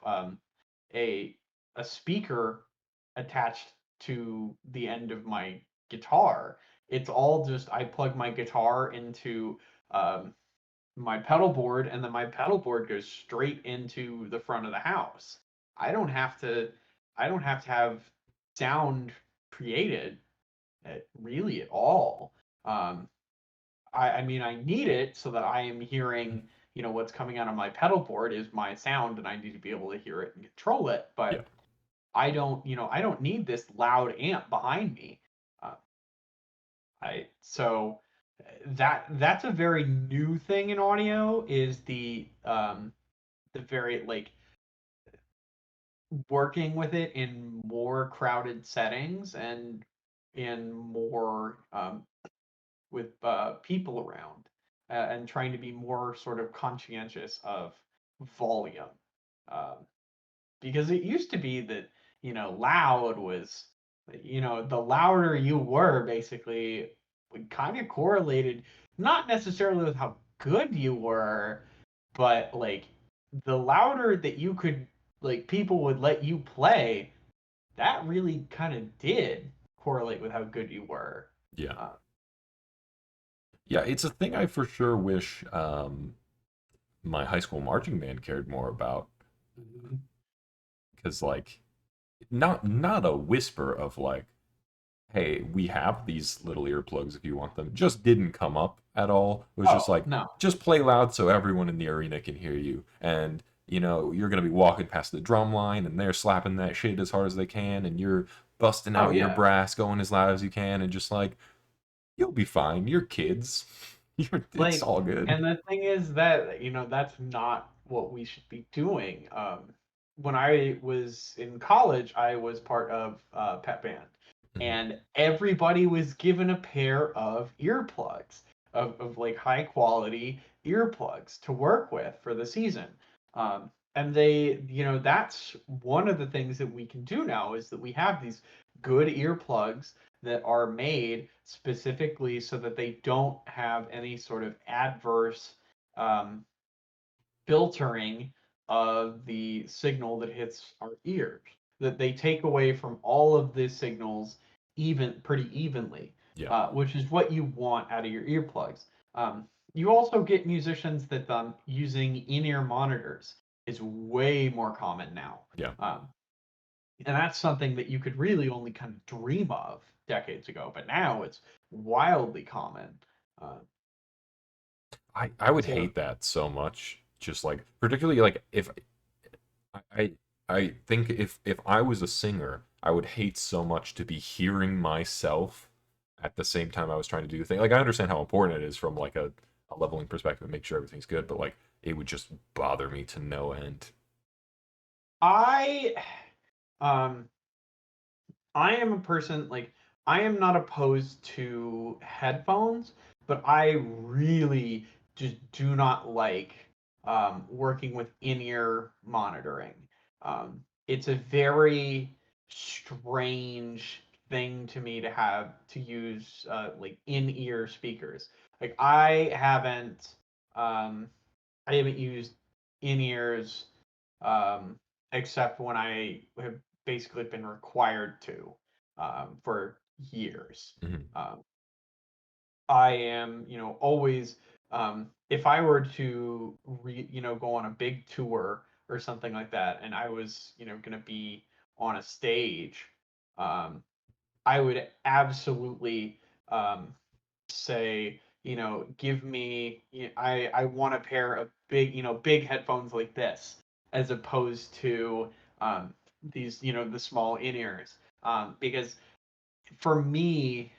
Speaker 2: a a speaker attached to the end of my guitar. It's all just I plug my guitar into um, my pedal board, and then my pedal board goes straight into the front of the house. I don't have to. I don't have to have sound created really at all. Um, I mean, I need it so that I am hearing, what's coming out of my pedal board is my sound, and I need to be able to hear it and control it.
Speaker 1: Yeah.
Speaker 2: But I don't need this loud amp behind me. Uh, I so that's a very new thing in audio is the very like working with it in more crowded settings and in more people around, and trying to be more sort of conscientious of volume. Um, because it used to be that, loud was, the louder you were, basically, kind of correlated, not necessarily with how good you were, but like the louder that you could, like, people would let you play, that really kind of did correlate with how good you were.
Speaker 1: Yeah.
Speaker 2: uh,
Speaker 1: Yeah, it's a thing I for sure wish my high school marching band cared more about. Because like not a whisper of like, hey, we have these little earplugs if you want them, just didn't come up at all. It was just
Speaker 2: oh
Speaker 1: like,
Speaker 2: no.
Speaker 1: just play loud so everyone in the arena can hear you. And you're gonna be walking past the drum line and they're slapping that shit as hard as they can, and you're busting
Speaker 2: Oh
Speaker 1: out your
Speaker 2: yeah.
Speaker 1: brass going as loud as you can, and just like, you'll be fine. You're kids. It's
Speaker 2: Like,
Speaker 1: all good.
Speaker 2: and the thing is that, that's not what we should be doing. When I was in college, I was part of pep band,
Speaker 1: Mhm.
Speaker 2: and everybody was given a pair of earplugs, of like high quality earplugs to work with for the season. And that's one of the things that we can do now, is that we have these good earplugs that are made specifically so that they don't have any sort of adverse um, filtering of the signal that hits our ears. That they take away from all of the signals pretty evenly,
Speaker 1: Yeah,
Speaker 2: which is what you want out of your earplugs. You also get musicians that using in-ear monitors is way more common now.
Speaker 1: yeah.
Speaker 2: Um, and that's something that you could really only kind of dream of decades ago, but now it's wildly common. Uh,
Speaker 1: I would
Speaker 2: so
Speaker 1: hate that so much. Just like, particularly like, if I I think if I was a singer, I would hate so much to be hearing myself at the same time I was trying to do the thing. Like, I understand how important it is from like a leveling perspective and make sure everything's good, but like, it would just bother me to no end.
Speaker 2: I um I am a person, like, I am not opposed to headphones, but I really just do not like working with in-ear monitoring. It's a very strange thing to me to have to use like in-ear speakers. Like um, I haven't used in-ears um, except when I have basically been required to for years.
Speaker 1: Mhm.
Speaker 2: Um, I am, always, if I were to go on a big tour or something like that, and I was, going to be on a stage, um, I would absolutely um, say, give me, I want a pair of big, big headphones like this, as opposed to these, the small in-ears. Because for me,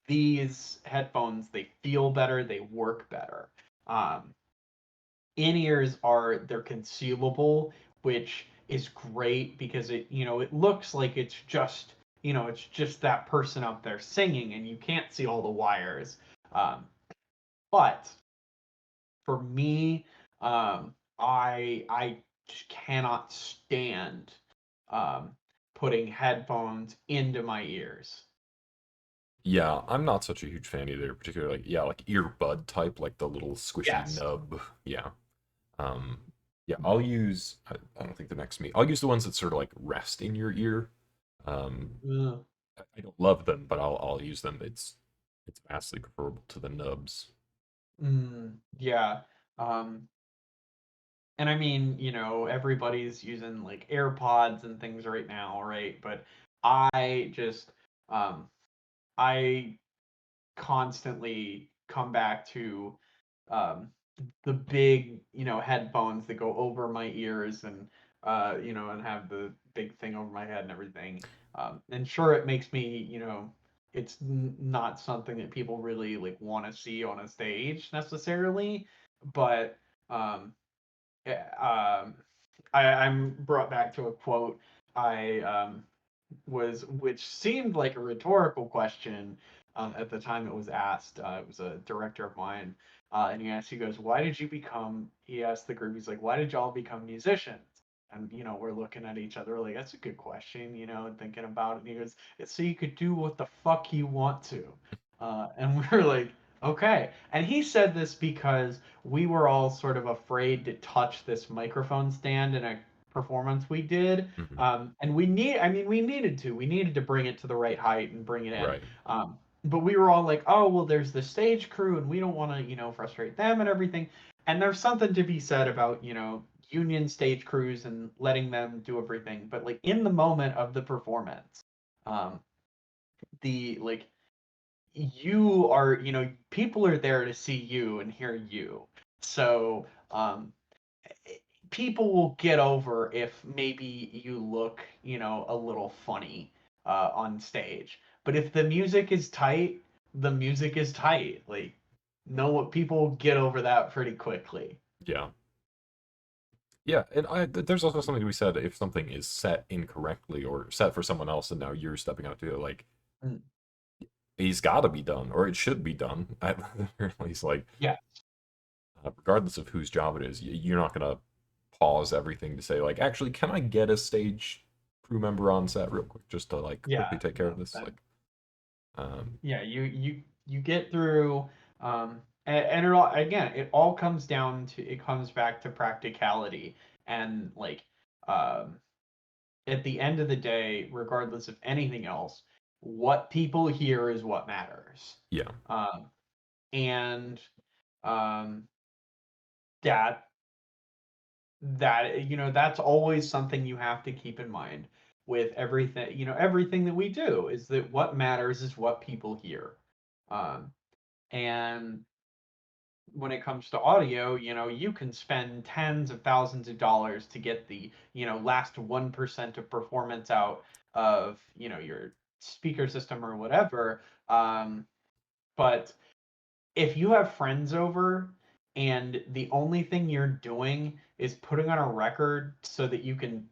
Speaker 2: these headphones, they feel better, they work better. Um, In-ears they're concealable, which is great because it looks like it's just that person up there singing, and you can't see all the wires. Um, but for me, I just cannot stand um, putting headphones into my ears.
Speaker 1: Yeah, I'm not such a huge fan either, particularly like, yeah, like earbud type, like the little squishy
Speaker 2: Yes.
Speaker 1: nub. Yeah. Um, yeah, I'll use, I don't think the next me. I'll use the ones that sort of like rest in your ear. Um,
Speaker 2: Ugh.
Speaker 1: I don't love them, but I'll use them. It's vastly preferable to the nubs.
Speaker 2: Yeah. Um, and I mean, everybody's using like AirPods and things right now, right? But I just, um, I constantly come back to um, the big, headphones that go over my ears, and and have the big thing over my head and everything. And sure, it makes me, it's not something that people really like want to see on a stage necessarily, but um, yeah, I'm brought back to a quote I which seemed like a rhetorical question, At the time it was asked, it was a director of mine, and he goes, "Why did you become?" He asked the group, he's like, "Why did y'all become musicians?" And we're looking at each other like, "That's a good question," and thinking about it. And he goes, "It's so you could do what the fuck you want to," and we're like, "Okay." And he said this because we were all sort of afraid to touch this microphone stand in a performance we did,
Speaker 1: Hmm.
Speaker 2: and we needed to bring it to the right height and bring it in.
Speaker 1: Right.
Speaker 2: But we were all like, oh, well, there's the stage crew, and we don't want to, frustrate them and everything. And there's something to be said about, union stage crews and letting them do everything. But like in the moment of the performance, um, the like you are, people are there to see you and hear you. So people will get over if maybe you look, a little funny on stage. But if the music is tight, the music is tight. Like, know what people get over that pretty quickly.
Speaker 1: Yeah. Yeah, and there's also something to be said if something is set incorrectly or set for someone else, and now you're stepping out to do it. Like,
Speaker 2: Mm.
Speaker 1: he's got to be done, or it should be done. At least, like,
Speaker 2: Yeah,
Speaker 1: regardless of whose job it is, you're not gonna pause everything to say, like, actually, can I get a stage crew member on set real quick just to like quickly
Speaker 2: yeah,
Speaker 1: take care of
Speaker 2: no,
Speaker 1: this?
Speaker 2: that,
Speaker 1: Like, um,
Speaker 2: yeah, you get through, and it all again, it comes back to practicality and like, um, at the end of the day, regardless of anything else, what people hear is what matters.
Speaker 1: yeah,
Speaker 2: Um, and um, that that's always something you have to keep in mind with everything. Everything that we do is that what matters is what people hear. Um, and when it comes to audio, you can spend tens of thousands of dollars to get the, last 1% of performance out of, your speaker system or whatever. But if you have friends over and the only thing you're doing is putting on a record so that you can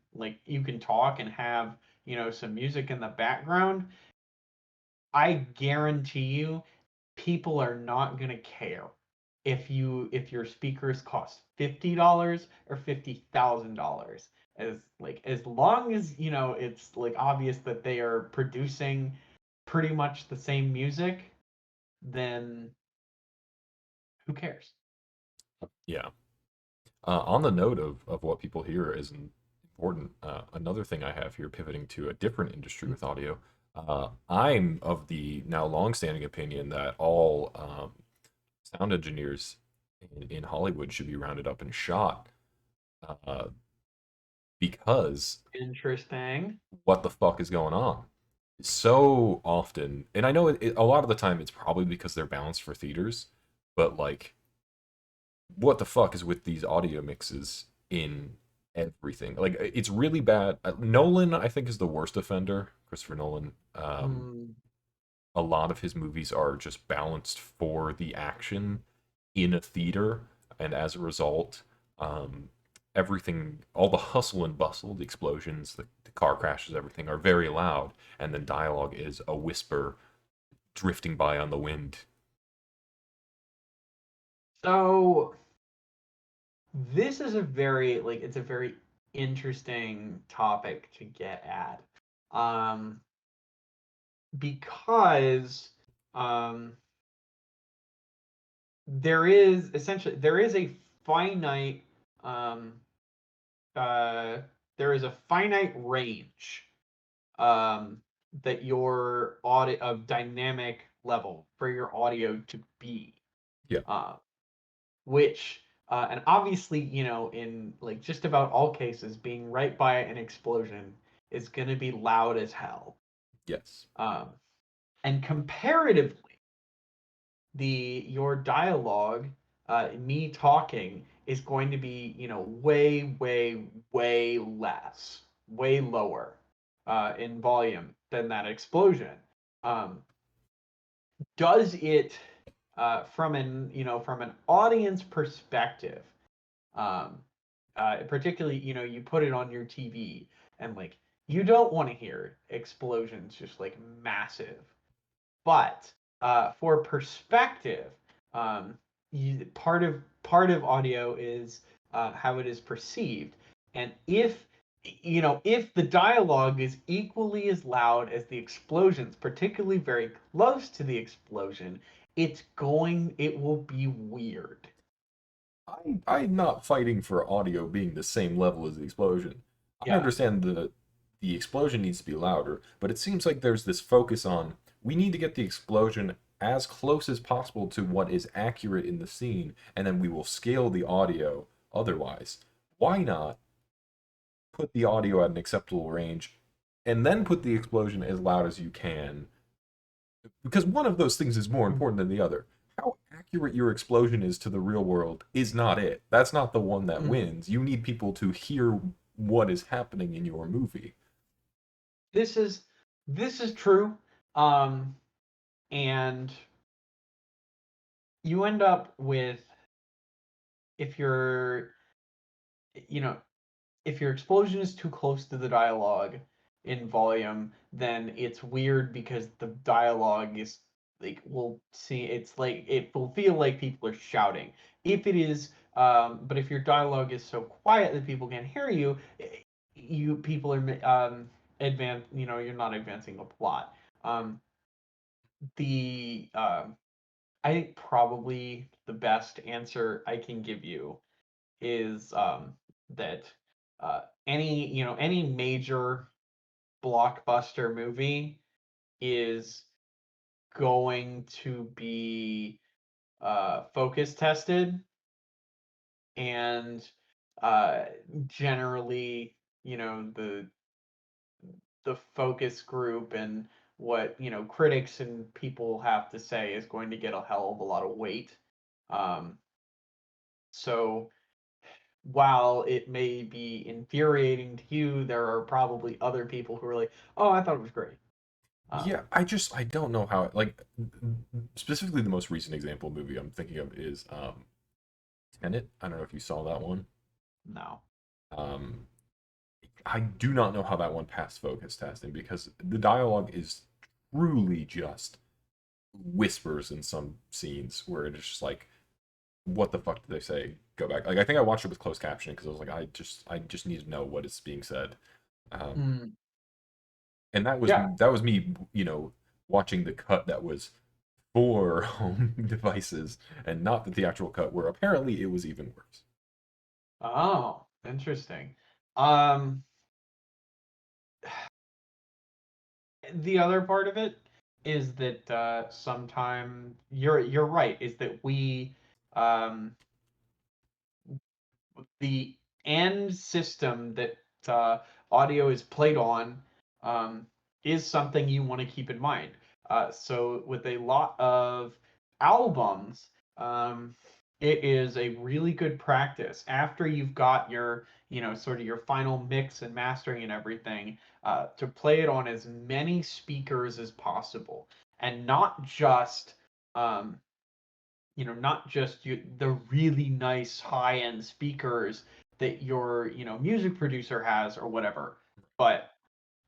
Speaker 2: talk and have, some music in the background, I guarantee you people are not going to care if your speakers cost $50 or $50,000, as long as it's like obvious that they are producing pretty much the same music, then who cares?
Speaker 1: yeah. On the note of what people hear is important, another thing I have here, pivoting to a different industry with audio, I'm of the now long-standing opinion that all sound engineers in Hollywood should be rounded up and shot, uh, because
Speaker 2: Interesting.
Speaker 1: what the fuck is going on? So often, and I know a lot of the time it's probably because they're balanced for theaters, but like, what the fuck is with these audio mixes in everything? Like, it's really bad. Nolan, I think, is the worst offender. Christopher Nolan.
Speaker 2: Hmm.
Speaker 1: A lot of his movies are just balanced for the action in a theater, and as a result, um, everything, all the hustle and bustle, the explosions, the car crashes, everything are very loud, and then dialogue is a whisper drifting by on the wind.
Speaker 2: So this is it's a very interesting topic to get at. Um, because um there is a finite um uh there is a finite range um that your audio of dynamic level for your audio to be,
Speaker 1: Yeah.
Speaker 2: uh which and obviously, in like just about all cases, being right by an explosion is going to be loud as hell.
Speaker 1: Yes.
Speaker 2: um and comparatively, the your dialogue, me talking, is going to be, way, way, way less, way lower in volume than that explosion. Um, does it, from an audience perspective, um, particularly, you put it on your TV and like you don't want to hear explosions just like massive, but for perspective, um, part of audio is how it is perceived, and if the dialogue is equally as loud as the explosions, particularly very close to the explosion, it will be weird.
Speaker 1: I'm not fighting for audio being the same level as the explosion. I
Speaker 2: Yeah.
Speaker 1: understand the explosion needs to be louder, but it seems like there's this focus on we need to get the explosion as close as possible to what is accurate in the scene, and then we will scale the audio otherwise. Why not put the audio at an acceptable range and then put the explosion as loud as you can? Because one of those things is more important than the other. How accurate your explosion is to the real world is not it. That's not the one that
Speaker 2: Mhm.
Speaker 1: wins. You need people to hear what is happening in your movie.
Speaker 2: This is this is true. Um, and you end up with, if you're you know if your explosion is too close to the dialogue in volume, then it's weird because the dialogue is like, we'll see, it's like it will feel like people are shouting. If it is, but if your dialogue is so quiet that people can't hear you, you people are you're not advancing a plot. Um, the I think probably the best answer I can give you is that any major blockbuster movie is going to be focus tested, and uh, generally, the focus group and what critics and people have to say is going to get a hell of a lot of weight. Um, so while it may be infuriating to you, there are probably other people who are like, "Oh, I thought it was great." Um,
Speaker 1: Yeah, I don't know how like specifically the most recent example movie I'm thinking of is Tenet. I don't know if you saw that one.
Speaker 2: no.
Speaker 1: Um I do not know how that one passed focus testing because the dialogue is truly just whispers in some scenes where it's just like what the fuck did they say? Go back. Like I think I watched it with closed captioning because I was like, I just need to know what is being said. Um,
Speaker 2: Mm,
Speaker 1: and
Speaker 2: yeah.
Speaker 1: that was me, watching the cut that was for home devices and not the theatrical cut, where apparently it was even worse.
Speaker 2: Oh, interesting. Um, the other part of it is that sometime you're right. Is that um, the end system that uh, audio is played on um, is something you want to keep in mind. So with a lot of albums, it is a really good practice after you've got your, sort of your final mix and mastering and everything, to play it on as many speakers as possible, and um, not just the really nice high-end speakers that your, music producer has or whatever, but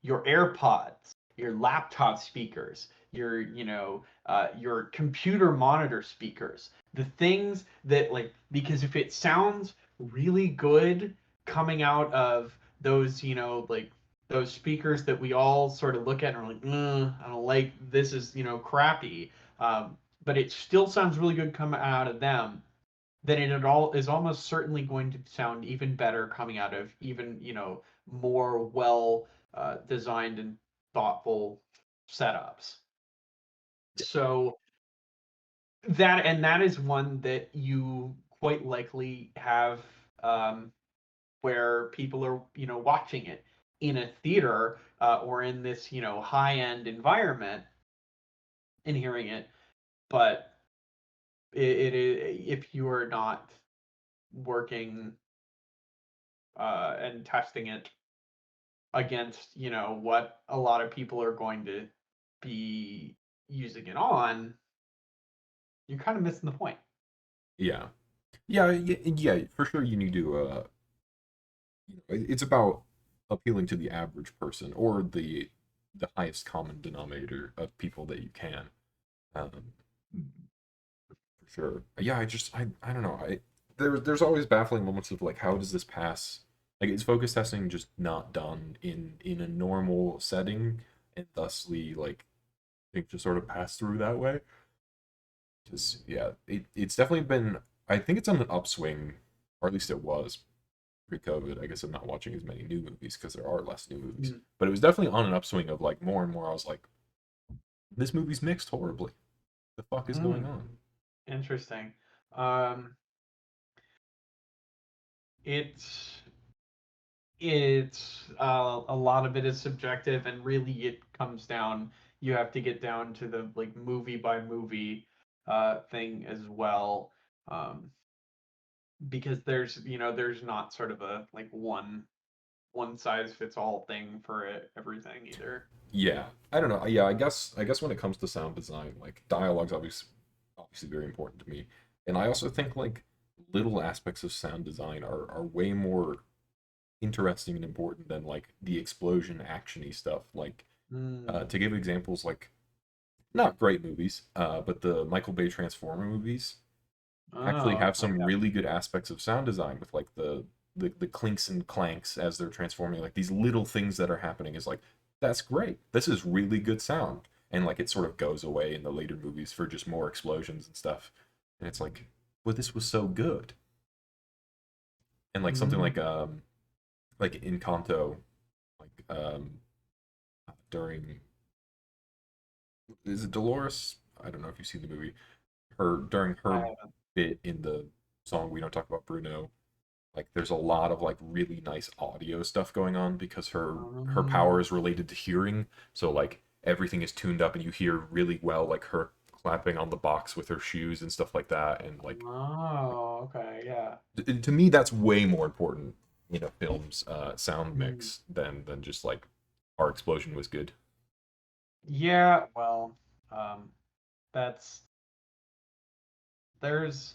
Speaker 2: your AirPods, your laptop speakers, your computer monitor speakers, the things that, like, because if it sounds really good coming out of those, like those speakers that we all sort of look at and are like, I don't like this, is crappy, but it still sounds really good coming out of them, then it all is almost certainly going to sound even better coming out of even more well designed and thoughtful setups. So that is one that you quite likely have, um, where people are watching it in a theater, or in this high end environment and hearing it, but it is, if you are not working and testing it against what a lot of people are going to be using it on, you're kind of missing the point.
Speaker 1: Yeah, yeah, for sure. You need to. It's about appealing to the average person or the highest common denominator of people that you can. Um, for sure. Yeah, I don't know. There's always baffling moments of like how does this pass? Like is focus testing just not done in a normal setting and thusly like things just sort of pass through that way? Just yeah, it's definitely been I think it's on an upswing, or at least it was pre-COVID. I guess I'm not watching as many new movies because there are less new movies.
Speaker 2: Mm.
Speaker 1: But it was definitely on an upswing of like more and more I was like, this movie's mixed horribly. The fuck is going
Speaker 2: Mm.
Speaker 1: on?
Speaker 2: Interesting. Um, it's a lot of it is subjective, and really it comes down. You have to get down to the like movie by movie thing as well, um, because there's not sort of a like one size fits all thing for everything either.
Speaker 1: Yeah, I don't know. Yeah, I guess when it comes to sound design, like dialogue's obviously very important to me, and I also think like little aspects of sound design are way more interesting and important than like the explosion actiony stuff. Like
Speaker 2: Mm.
Speaker 1: to give examples, like not great movies, but the Michael Bay Transformer movies actually
Speaker 2: Oh,
Speaker 1: have
Speaker 2: okay.
Speaker 1: some really good aspects of sound design with like the clinks and clanks as they're transforming, like these little things that are happening is like that's great. This is really good sound. And like it sort of goes away in the later movies for just more explosions and stuff. And it's like, well, this was so good. And like something
Speaker 2: Mm.
Speaker 1: like in Kanto, like during is it Dolores? I don't know if you've seen the movie. Her during
Speaker 2: I
Speaker 1: her
Speaker 2: haven't.
Speaker 1: bit in the song We Don't Talk About Bruno, like there's a lot of like really nice audio stuff going on because her power
Speaker 2: Um,
Speaker 1: is related to hearing. So like everything is tuned up and you hear really well like her clapping on the box with her shoes and stuff like that. And
Speaker 2: oh, okay, yeah.
Speaker 1: to me that's way more important in a film's sound
Speaker 2: Mm.
Speaker 1: mix than just like our explosion was good.
Speaker 2: Yeah, well, um, that's there's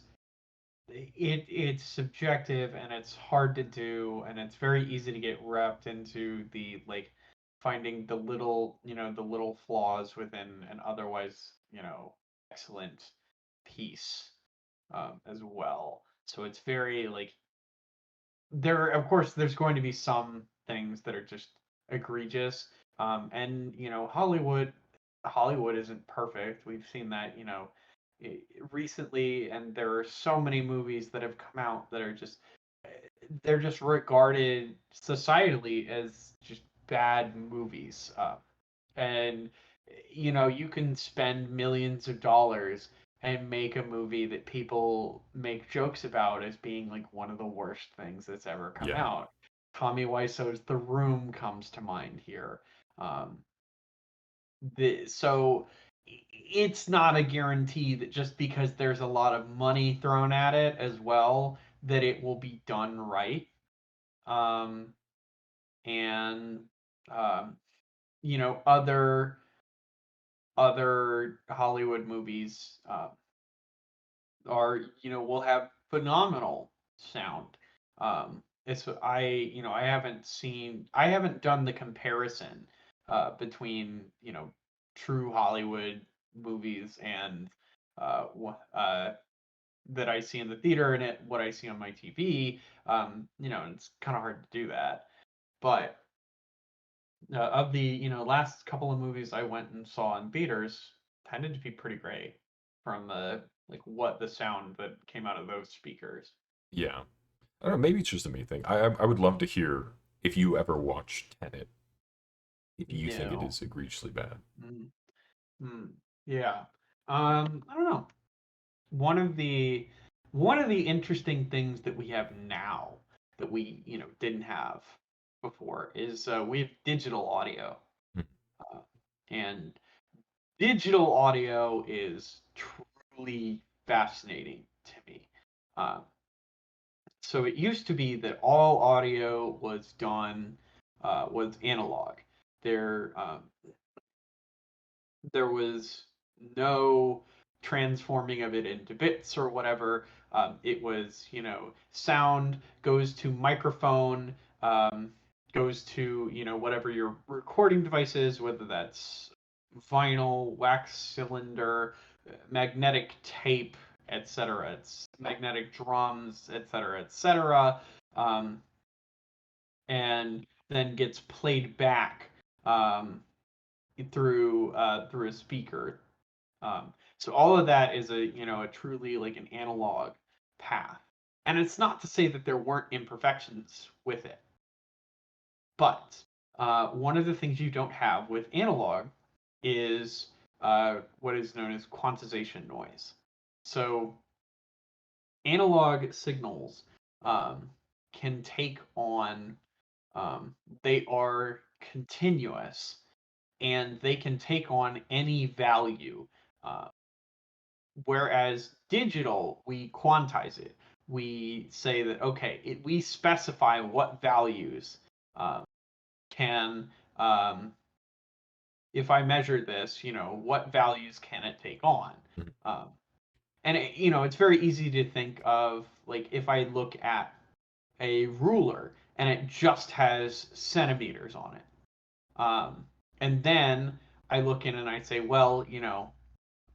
Speaker 2: it's subjective and it's hard to do and it's very easy to get wrapped into the like finding the little flaws within an otherwise, excellent piece as well. So it's very like of course there's going to be some things that are just egregious, and Hollywood isn't perfect. We've seen that, recently, and there are so many movies that have come out that are just they're just regarded societally as just bad movies, and you can spend millions of dollars and make a movie that people make jokes about as being like one of the worst things that's ever come
Speaker 1: Yeah.
Speaker 2: out. Tommy Wiseau's The Room comes to mind here. Um, so it's not a guarantee that just because there's a lot of money thrown at it as well that it will be done right. Um, and um, other Hollywood movies are will have phenomenal sound. It's I haven't done the comparison between true Hollywood movies and that I see in the theater and what I see on my TV. And it's kind of hard to do that. But of the last couple of movies I went and saw in theaters tended to be pretty great from like what the sound that came out of those speakers.
Speaker 1: Yeah. I don't know, maybe it's just a me thing. I would love to hear if you ever watched Tenet, if you think it
Speaker 2: No.
Speaker 1: is egregiously bad.
Speaker 2: Mm, mm, yeah. I don't know. One of the one of the interesting things that we have now that we didn't have before is we have digital audio,
Speaker 1: Hmm.
Speaker 2: uh, and digital audio is truly fascinating to me. Uh, so it used to be that all audio was analog. There there was no transforming of it into bits or whatever. It was, sound goes to microphone, goes to, whatever your recording device is, whether that's vinyl, wax cylinder, magnetic tape, etc. It's magnetic drums, etc., etc. Um, and then gets played back um, through a speaker. So all of that is a truly like an analog path. And it's not to say that there weren't imperfections with it, but one of the things you don't have with analog is what is known as quantization noise. So analog signals um, can take on they are continuous and they can take on any value. Uh, Whereas digital, we quantize it. We say that, okay, we specify what values uh, can, um, if I measure this, what values can it take on?
Speaker 1: Mhm.
Speaker 2: Um, and it's very easy to think of like if I look at a ruler and it just has centimeters on it. And then I look in and I say, well,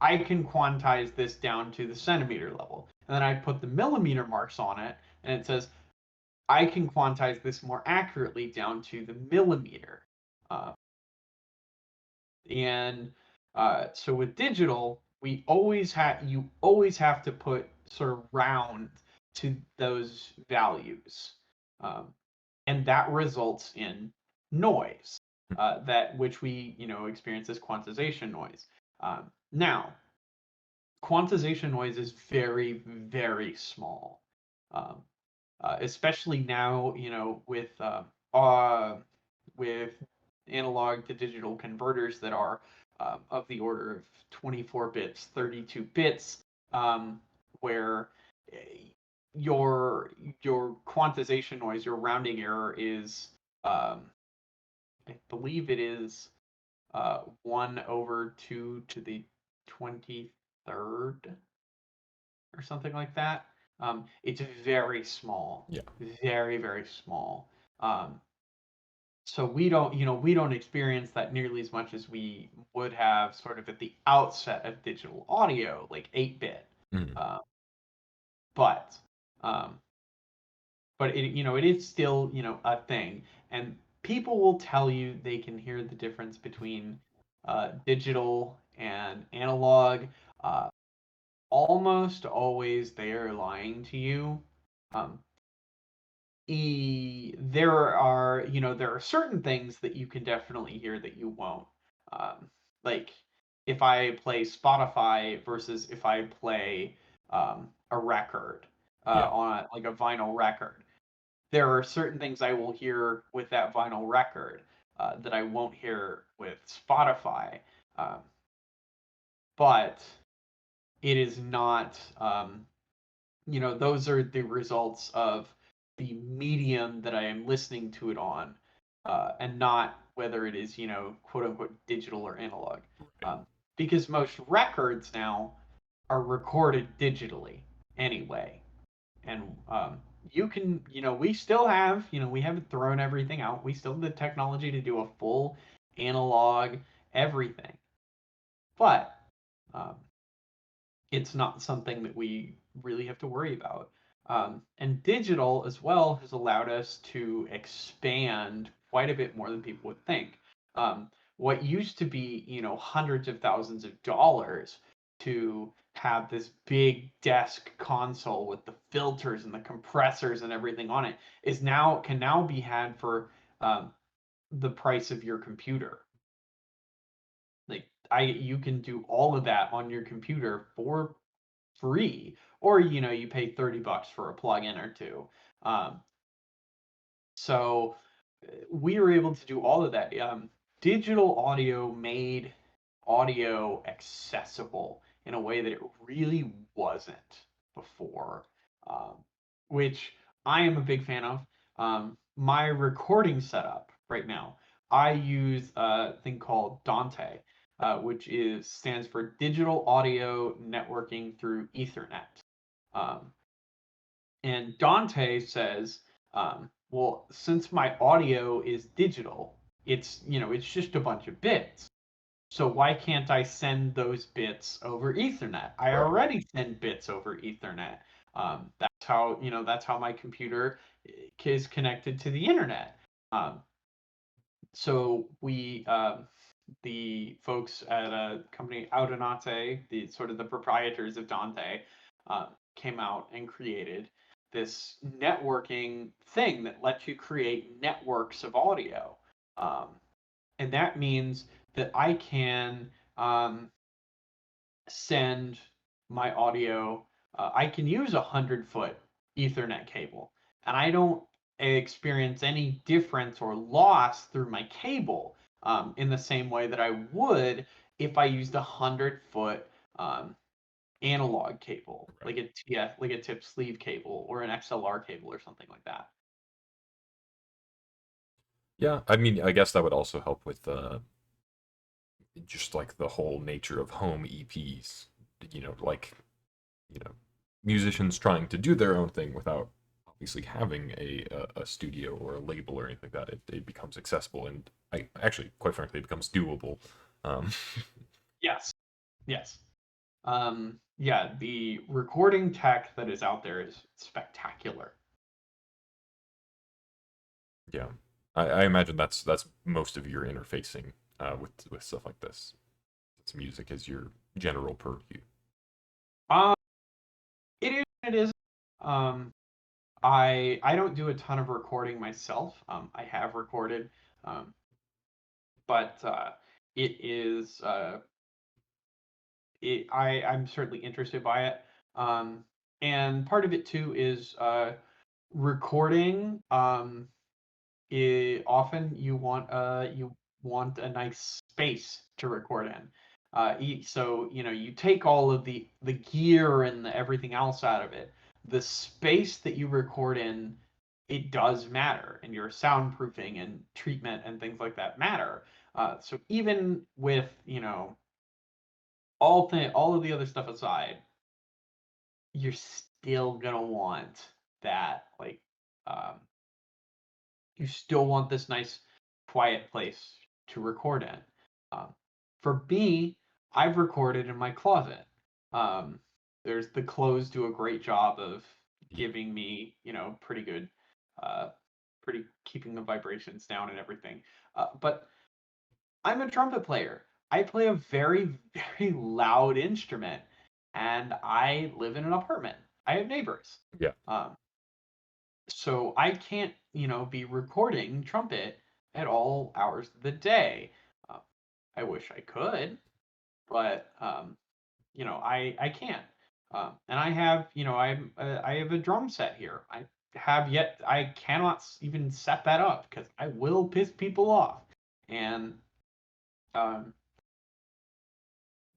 Speaker 2: I can quantize this down to the centimeter level. And then I put the millimeter marks on it, and it says, I can quantize this more accurately down to the millimeter. Uh, and so with digital, you always have to put sort of round to those values. Um, and that results in noise, that which we experience as quantization noise. Now, quantization noise is very, very small, um, especially now, with analog to digital converters that are of the order of 24 bits, 32 bits, where eh, your quantization noise, your rounding error is, I believe it is 1 over 2 to the 23rd or something like that. It's very small,
Speaker 1: Yeah.
Speaker 2: very, very small. Um, so we don't experience that nearly as much as we would have sort of at the outset of digital audio, like 8-bit.
Speaker 1: Mhm.
Speaker 2: Uh, but um, it is still a thing, and people will tell you they can hear the difference between digital and analog. Uh, Almost always they are lying to you. Um, there are certain things that you can definitely hear that you won't. Like if I play Spotify versus if I play a record
Speaker 1: Yeah.
Speaker 2: on like a vinyl record, there are certain things I will hear with that vinyl record that I won't hear with Spotify. Um, but it is not. Those are the results of the medium that I am listening to it on, and not whether it is, quote unquote, digital or analog.
Speaker 1: Right.
Speaker 2: Because most records now are recorded digitally anyway. And we still have, we haven't thrown everything out. We still have the technology to do a full analog everything. But um, it's not something that we really have to worry about. And digital as well has allowed us to expand quite a bit more than people would think. What used to be, hundreds of thousands of dollars to have this big desk console with the filters and the compressors and everything on it can now be had for the price of your computer. Like you can do all of that on your computer for free, or you pay $30 for a plugin or two. Um, so we were able to do all of that. Digital audio made audio accessible in a way that it really wasn't before, um, which I am a big fan of. My recording setup right now, I use a thing called Dante, which stands for Digital Audio Networking through Ethernet. Um, and Dante says, well, since my audio is digital, it's just a bunch of bits. So why can't I send those bits over Ethernet? I
Speaker 1: Right.
Speaker 2: already send bits over Ethernet. That's how my computer is connected to the internet. Um, so the folks at a company, Audinate, the sort of the proprietors of Dante, came out and created this networking thing that lets you create networks of audio. Um, and that means that I can send my audio. I can use 100-foot Ethernet cable, and I don't experience any difference or loss through my cable in the same way that I would if I used 100-foot um, analog cable,
Speaker 1: Right.
Speaker 2: like a tip sleeve cable or an XLR cable or something like that.
Speaker 1: Yeah, I mean, I guess that would also help with just like the whole nature of home EPs. Like you know, musicians trying to do their own thing without obviously having a studio or a label or anything like that. It becomes accessible and I actually, quite frankly, it becomes doable. Um,
Speaker 2: Yes. Yes. Yeah, the recording tech that is out there is spectacular.
Speaker 1: yeah, I imagine that's most of your interfacing with stuff like this. It's music as your general purview.
Speaker 2: Um, it is. It is. Um, I don't do a ton of recording myself. I have recorded, um, but it is I'm certainly interested by it. And part of it too is recording. Often you want a nice space to record in. So you take all of the gear and everything else out of it. The space that you record in, it does matter, and your soundproofing and treatment and things like that matter. So even with all of the other stuff aside, you're still gonna want that um, you still want this nice quiet place to record in. Um, for me, I've recorded in my closet. Um, the clothes do a great job of
Speaker 1: Yeah,
Speaker 2: giving me, pretty good, uh, pretty keeping the vibrations down and everything. But I'm a trumpet player. I play a very, very loud instrument, and I live in an apartment. I have neighbors.
Speaker 1: yeah.
Speaker 2: Um, so I can't, be recording trumpet at all hours of the day. Uh, I wish I could, but I can't. And I have, I have a drum set here. I cannot even set that up because I will piss people off. And um,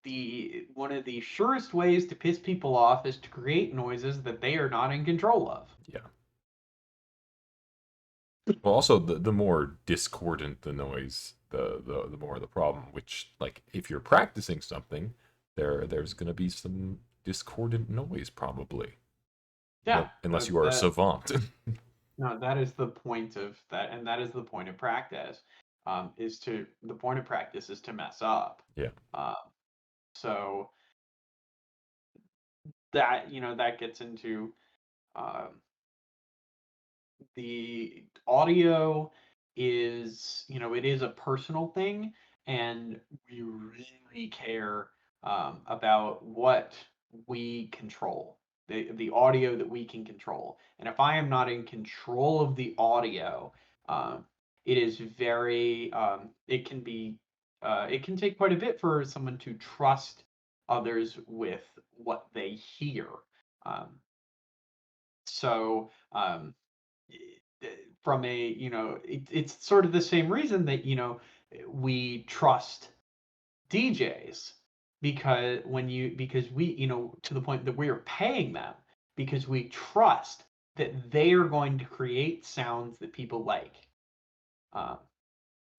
Speaker 2: the one of the surest ways to piss people off is to create noises that they are not in control of.
Speaker 1: Yeah. Well, also the more discordant the noise, the more the problem. Which, like, if you're practicing something, there's gonna be some discordant noise probably,
Speaker 2: Yeah,
Speaker 1: unless you are a savant.
Speaker 2: no, that is the point of that, and that is the point of practice. The point of practice is to mess up.
Speaker 1: Yeah,
Speaker 2: Uh, so that that gets into um, the audio is it is a personal thing, and we really care about what we control, the audio that we can control. And if I am not in control of the audio, um, it is very it can take quite a bit for someone to trust others with what they hear. Um, so from a it's sort of the same reason that we trust DJs, because we to the point that we are paying them because we trust that they are going to create sounds that people like. Um,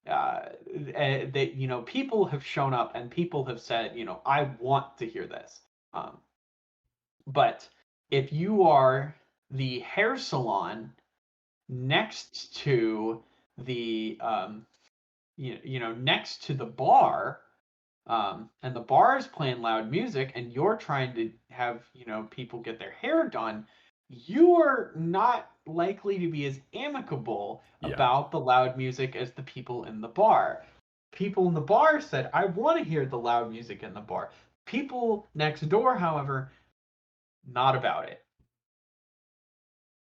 Speaker 2: that people have shown up and people have said, I want to hear this. But if you are the hair salon next to the next to the bar, and the bar is playing loud music, and you're trying to have, people get their hair done, you are not likely to be as amicable
Speaker 1: Yeah.
Speaker 2: about the loud music as the people in the bar. People in the bar said, I want to hear the loud music in the bar. People next door, however, not about it.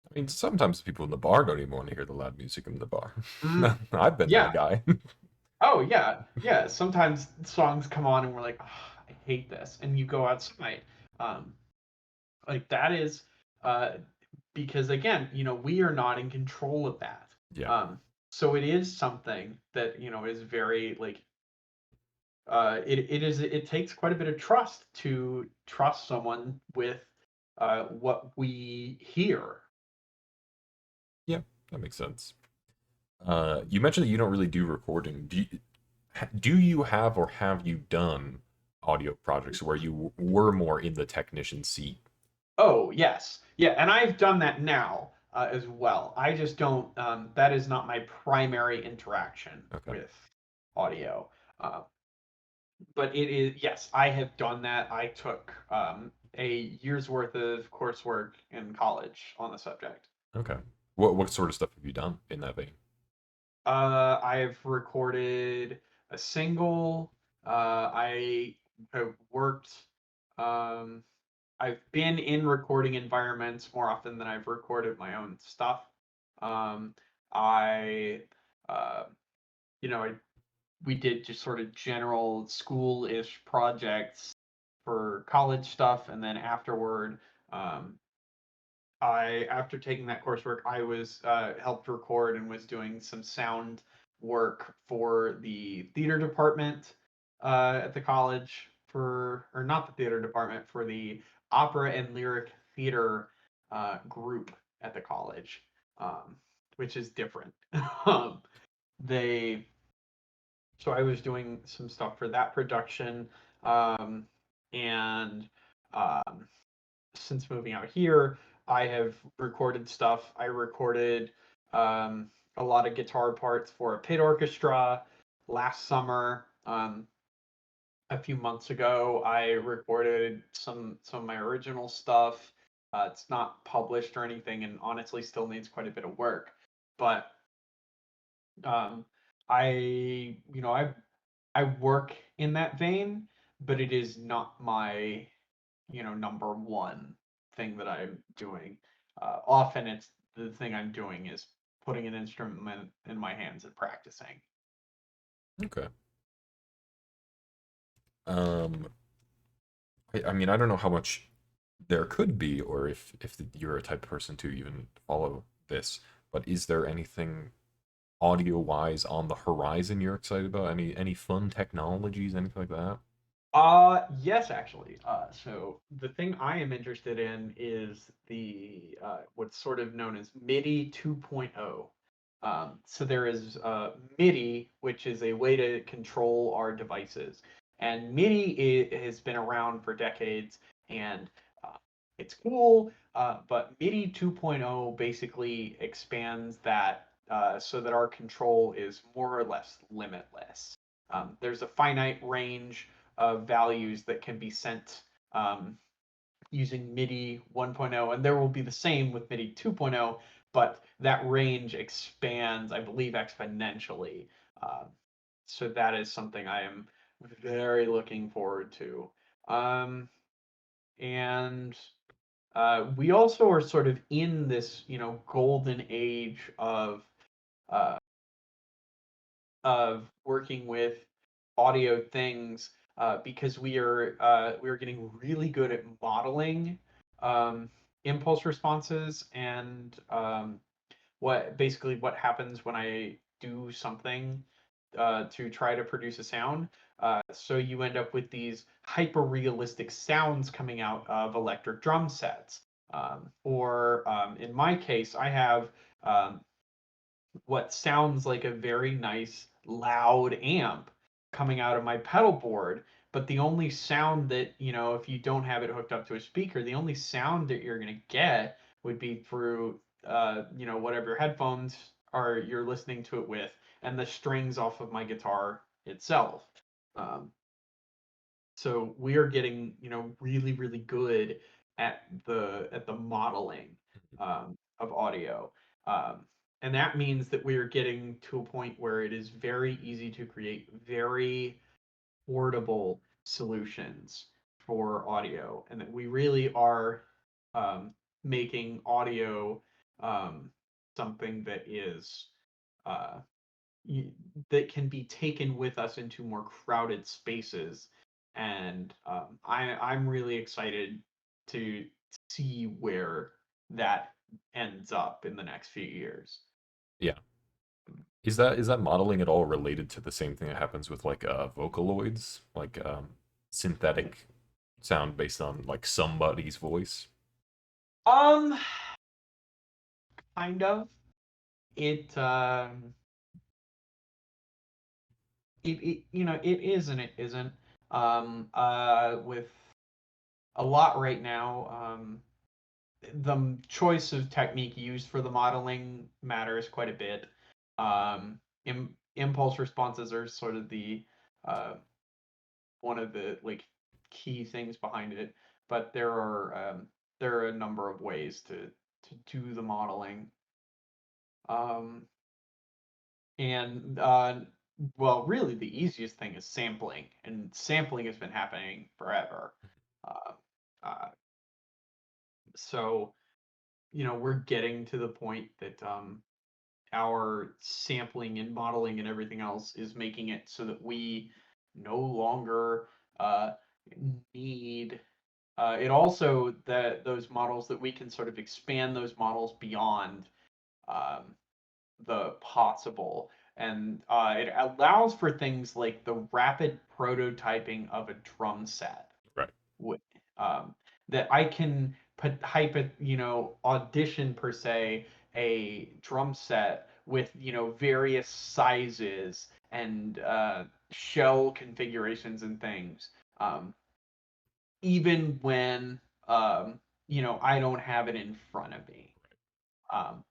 Speaker 1: I mean, sometimes people in the bar don't even want to hear the loud music in the bar.
Speaker 2: Mm,
Speaker 1: I've been that
Speaker 2: yeah.
Speaker 1: guy.
Speaker 2: Oh, yeah. Yeah. Sometimes songs come on and we're like, oh, I hate this. And you go outside. Um, like that is uh, because again, we are not in control of that.
Speaker 1: Yeah.
Speaker 2: Um, so it is something that, is very like it takes quite a bit of trust to trust someone with what we hear.
Speaker 1: Yeah, that makes sense. You mentioned that you don't really do recording. Do you have or have you done audio projects where you were more in the technician seat?
Speaker 2: Oh, yes. Yeah, and I've done that now as well. I just don't, that is not my primary interaction
Speaker 1: Okay.
Speaker 2: with audio. Uh, but it is, yes, I have done that. I took a year's worth of coursework in college on the subject.
Speaker 1: Okay. What sort of stuff have you done in that vein?
Speaker 2: I've recorded a single. I have worked. Um, I've been in recording environments more often than I've recorded my own stuff. Um, I, uh, you know, I, we did just sort of general school-ish projects for college stuff, and then afterward, um, after taking that coursework, I was helped record and was doing some sound work for the theater department at the college or not the theater department, for the opera and lyric theater group at the college, um, which is different. um, they so I was doing some stuff for that production, and um, since moving out here, I have recorded stuff. I recorded um, a lot of guitar parts for a pit orchestra last summer. A few months ago, I recorded some of my original stuff. It's not published or anything, and honestly, still needs quite a bit of work. But um, I work in that vein, but it is not my number one thing that I'm doing. Often it's the thing I'm doing is putting an instrument in my hands and practicing.
Speaker 1: Okay. Um, I mean, I don't know how much there could be, or if you're a type of person to even follow this, but is there anything audio wise on the horizon you're excited about? Any fun technologies, anything like that?
Speaker 2: Yes, actually. So the thing I am interested in is the what's sort of known as MIDI 2.0. So there is MIDI, which is a way to control our devices, and MIDI has been around for decades, and it's cool. But MIDI 2.0 basically expands that so that our control is more or less limitless. There's a finite range of values that can be sent um, using MIDI 1.0, and there will be the same with MIDI 2.0, but that range expands, I believe, exponentially. Uh, so that is something I am very looking forward to. And we also are sort of in this, golden age uh, of working with audio things because we are getting really good at modeling um, impulse responses and what happens when I do something to try to produce a sound. So you end up with these hyper realistic sounds coming out of electric drum sets. Or in my case, I have um, what sounds like a very nice loud amp coming out of my pedal board, but the only sound that, if you don't have it hooked up to a speaker, the only sound that you're going to get would be through whatever headphones are you're listening to it with, and the strings off of my guitar itself. um, So we are getting, really, really good at the modeling of audio. Um, and that means that we are getting to a point where it is very easy to create very portable solutions for audio, and that we really are um, making audio um, something that is uh, that can be taken with us into more crowded spaces. And I'm really excited to see where that ends up in the next few years.
Speaker 1: Yeah. Is that modeling at all related to the same thing that happens with like Vocaloids, like synthetic sound based on like somebody's voice?
Speaker 2: Um, kind of. It it is and it isn't. With a lot right now, the choice of technique used for the modeling matters quite a bit. Impulse responses are sort of the uh, one of the like key things behind it, but there are a number of ways to do the modeling. Um, and well, really, the easiest thing is sampling, and sampling has been happening forever. Uh, uh, so we're getting to the point that our sampling and modeling and everything else is making it so that we no longer uh, need it. Also, that those models, that we can sort of expand those models beyond um, the possible, and it allows for things like the rapid prototyping of a drum set
Speaker 1: Right.
Speaker 2: wi- um, that I can put audition per se a drum set with various sizes and shell configurations and things, um, even when I don't have it in front of me. Um,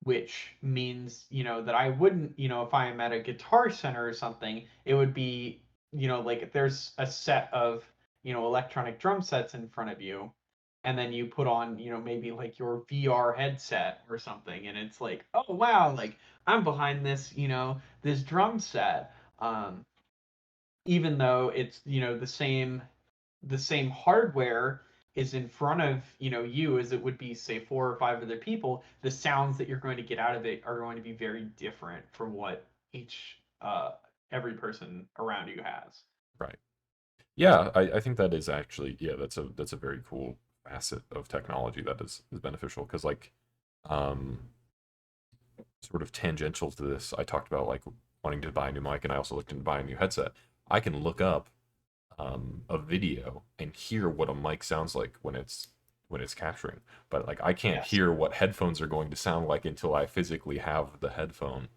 Speaker 2: which means that I wouldn't, if I am at a Guitar Center or something, it would be like if there's a set of electronic drum sets in front of you, and then you put on maybe like your VR headset or something, and it's like, oh wow, like I'm behind this this drum set, even though it's the same hardware is in front of you as it would be, say, four or five other people. The sounds that you're going to get out of it are going to be very different from what each every person around you has.
Speaker 1: Right. Yeah, I think that is actually, yeah, that's a very cool facet of technology that is beneficial because like um sort of tangential to this, I talked about like wanting to buy a new mic, and I also looked into buying a new headset. I can look up a video and hear what a mic sounds like when it's capturing, but like I can't
Speaker 2: Yes.
Speaker 1: hear what headphones are going to sound like until I physically have the headphone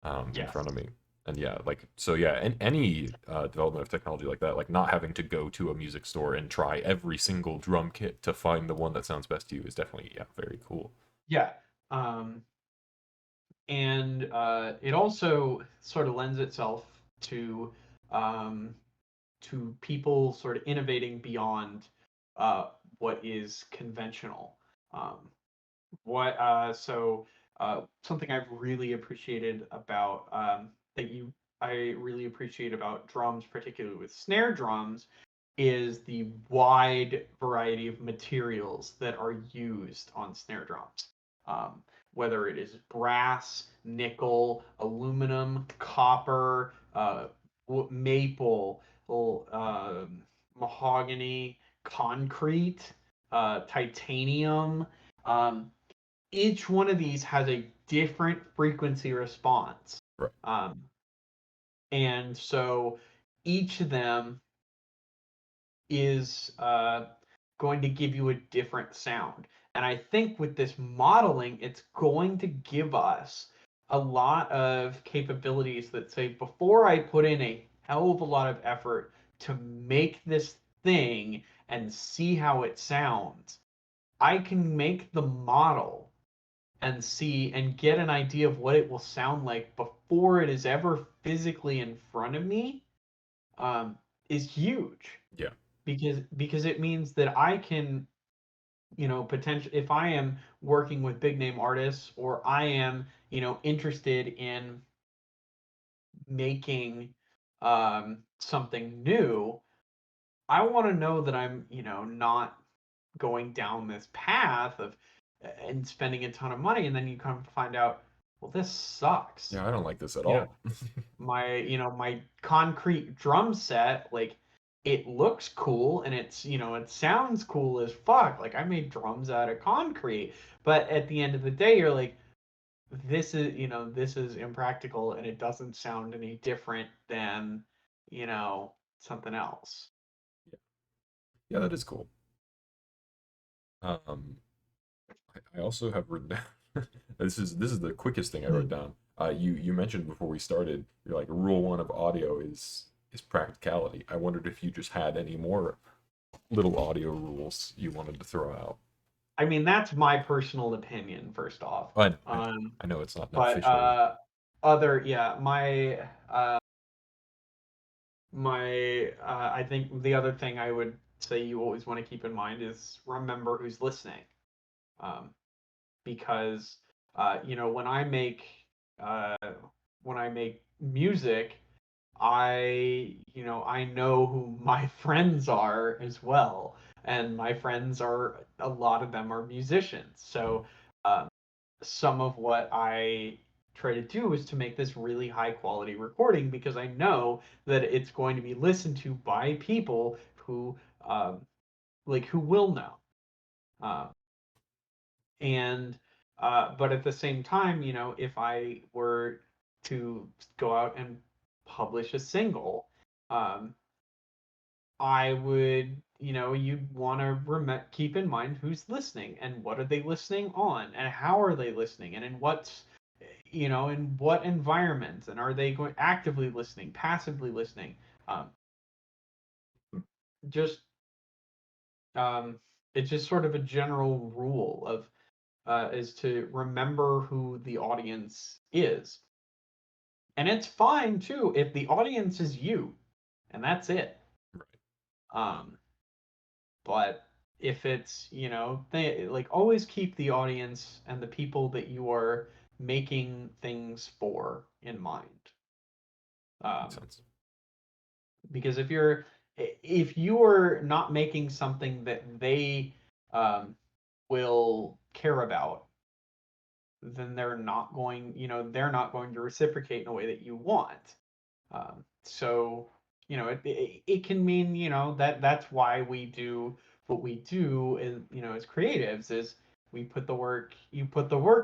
Speaker 1: in
Speaker 2: Yes.
Speaker 1: front of me. And yeah, like so yeah, and any development of technology like that, like not having to go to a music store and try every single drum kit to find the one that sounds best to you is definitely, yeah, very cool.
Speaker 2: Yeah. Um, and it also sort of lends itself to um, people sort of innovating beyond uh, what is conventional. Um, what so Something I've really appreciated about that you I really appreciate about drums, particularly with snare drums, is the wide variety of materials that are used on snare drums. Um, Whether it is brass, nickel, aluminum, copper, maple, mahogany, concrete, titanium. Um, each one of these has a different frequency response.
Speaker 1: Right.
Speaker 2: Um, and so each of them is going to give you a different sound. And I think with this modeling, it's going to give us a lot of capabilities that say, before I put in a hell of a lot of effort to make this thing and see how it sounds, I can make the model and see and get an idea of what it will sound like before it is ever physically in front of me. Um, is huge
Speaker 1: Yeah.
Speaker 2: because it means that I can, potential if I am working with big name artists, or I am, interested in making something new, I want to know that I'm, not going down this path of and spending a ton of money, and then you come to find out, well, this sucks.
Speaker 1: Yeah, I don't like this at
Speaker 2: You know,
Speaker 1: all.
Speaker 2: my concrete drum set, like, it looks cool and it sounds cool as fuck. Like, I made drums out of concrete, but at the end of the day, you're like, this is impractical, and it doesn't sound any different than, something else.
Speaker 1: Yeah, yeah, that is cool. Um, I also have written down. This is the quickest thing I wrote down. You mentioned before we started, you're like rule one of audio is practicality. I wondered if you just had any more little audio rules you wanted to throw out.
Speaker 2: I mean, that's my personal opinion, first off.
Speaker 1: I I,
Speaker 2: Um,
Speaker 1: I know it's not an
Speaker 2: but
Speaker 1: official.
Speaker 2: yeah, I think the other thing I would say you always want to keep in mind is remember who's listening. Um, because when uh, I make music, I know who my friends are as well, and my friends are, a lot of them are musicians.
Speaker 1: Mm,
Speaker 2: So um, some of what I try to do is to make this really high quality recording, because I know that it's going to be listened to by people who um, who will know. Uh, and but at the same time, if I were to go out and publish a single, um, I would, you'd want to keep in mind who's listening, and what are they listening on, and how are they listening, and in what environments, and are they going actively listening, passively listening. Um, just um, it's just sort of a general rule of is to remember who the audience is. And it's fine too if the audience is you and that's it.
Speaker 1: right.
Speaker 2: Um, but if it's, they like always keep the audience and the people that you are making things for in mind.
Speaker 1: Makes
Speaker 2: Um,
Speaker 1: sense.
Speaker 2: because if you are not making something that they will care about, then they're not going to reciprocate in a way that you want. So, it can mean, that's why we do what we do, is, as creatives, is you put the work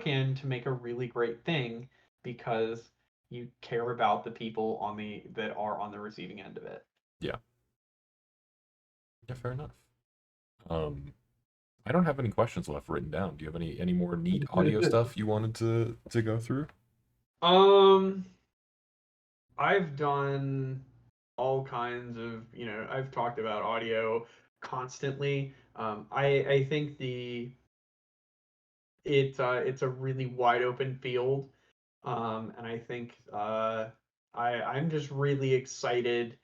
Speaker 2: in to make a really great thing, because you care about the people that are on the receiving end of it.
Speaker 1: Yeah. Yeah, fair enough. Um, I don't have any questions left written down. Do you have any more neat audio stuff you wanted to go through?
Speaker 2: um, I've done all kinds of, I've talked about audio constantly. I think it's a really wide open field, and I think I'm just really excited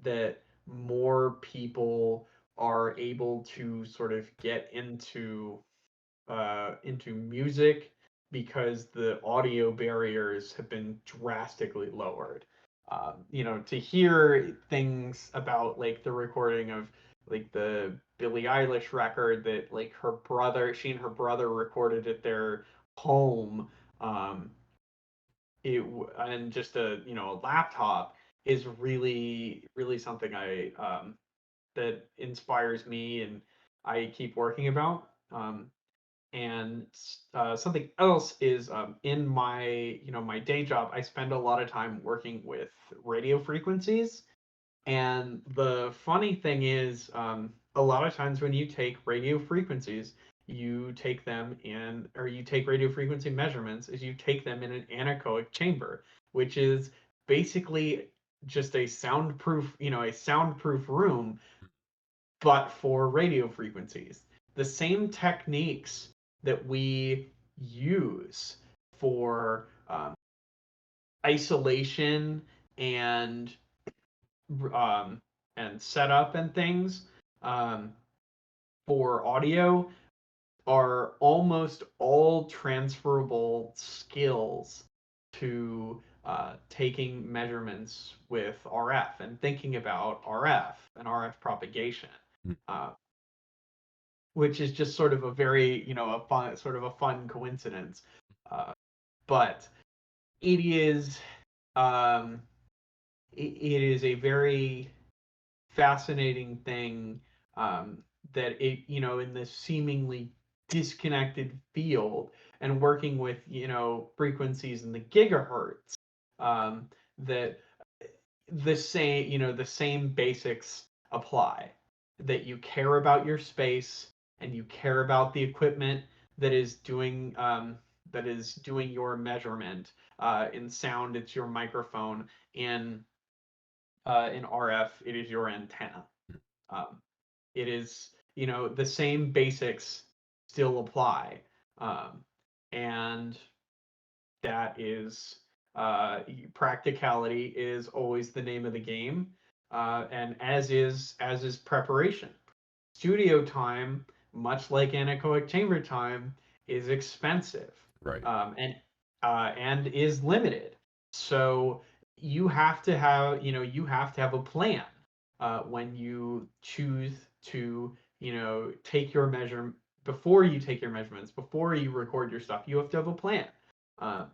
Speaker 2: that more people are able to sort of get into music, because the audio barriers have been drastically lowered. To hear things about, like, the recording of, like, the Billie Eilish record that, like, she and her brother recorded at their home, um, and just a laptop, is really really something that inspires me, and I keep working about. And something else is, in my day job, I spend a lot of time working with radio frequencies. And the funny thing is, a lot of times when you take radio frequencies, you take radio frequency measurements, is you take them in an anechoic chamber, which is basically just a soundproof room, but for radio frequencies. The same techniques that we use for isolation and um, and setup and things um, for audio are almost all transferable skills to taking measurements with RF and thinking about RF and RF propagation,
Speaker 1: Mm.
Speaker 2: uh, which is just sort of a very, a fun, sort of a fun coincidence. Uh, but it is, um, it is a very fascinating thing that it, in this seemingly disconnected field and working with, frequencies in the gigahertz, that the same basics apply. That you care about your space and you care about the equipment that is doing your measurement. In sound, it's your microphone. In RF, it is your antenna. Um, it is, the same basics still apply. Um, and that is practicality is always the name of the game, and as is preparation. Studio time, much like anechoic chamber time, is expensive,
Speaker 1: Right.
Speaker 2: and is limited. So you have to have a plan when you choose to take your measure before you take your measurements, before you record your stuff. You have to have a plan, uh,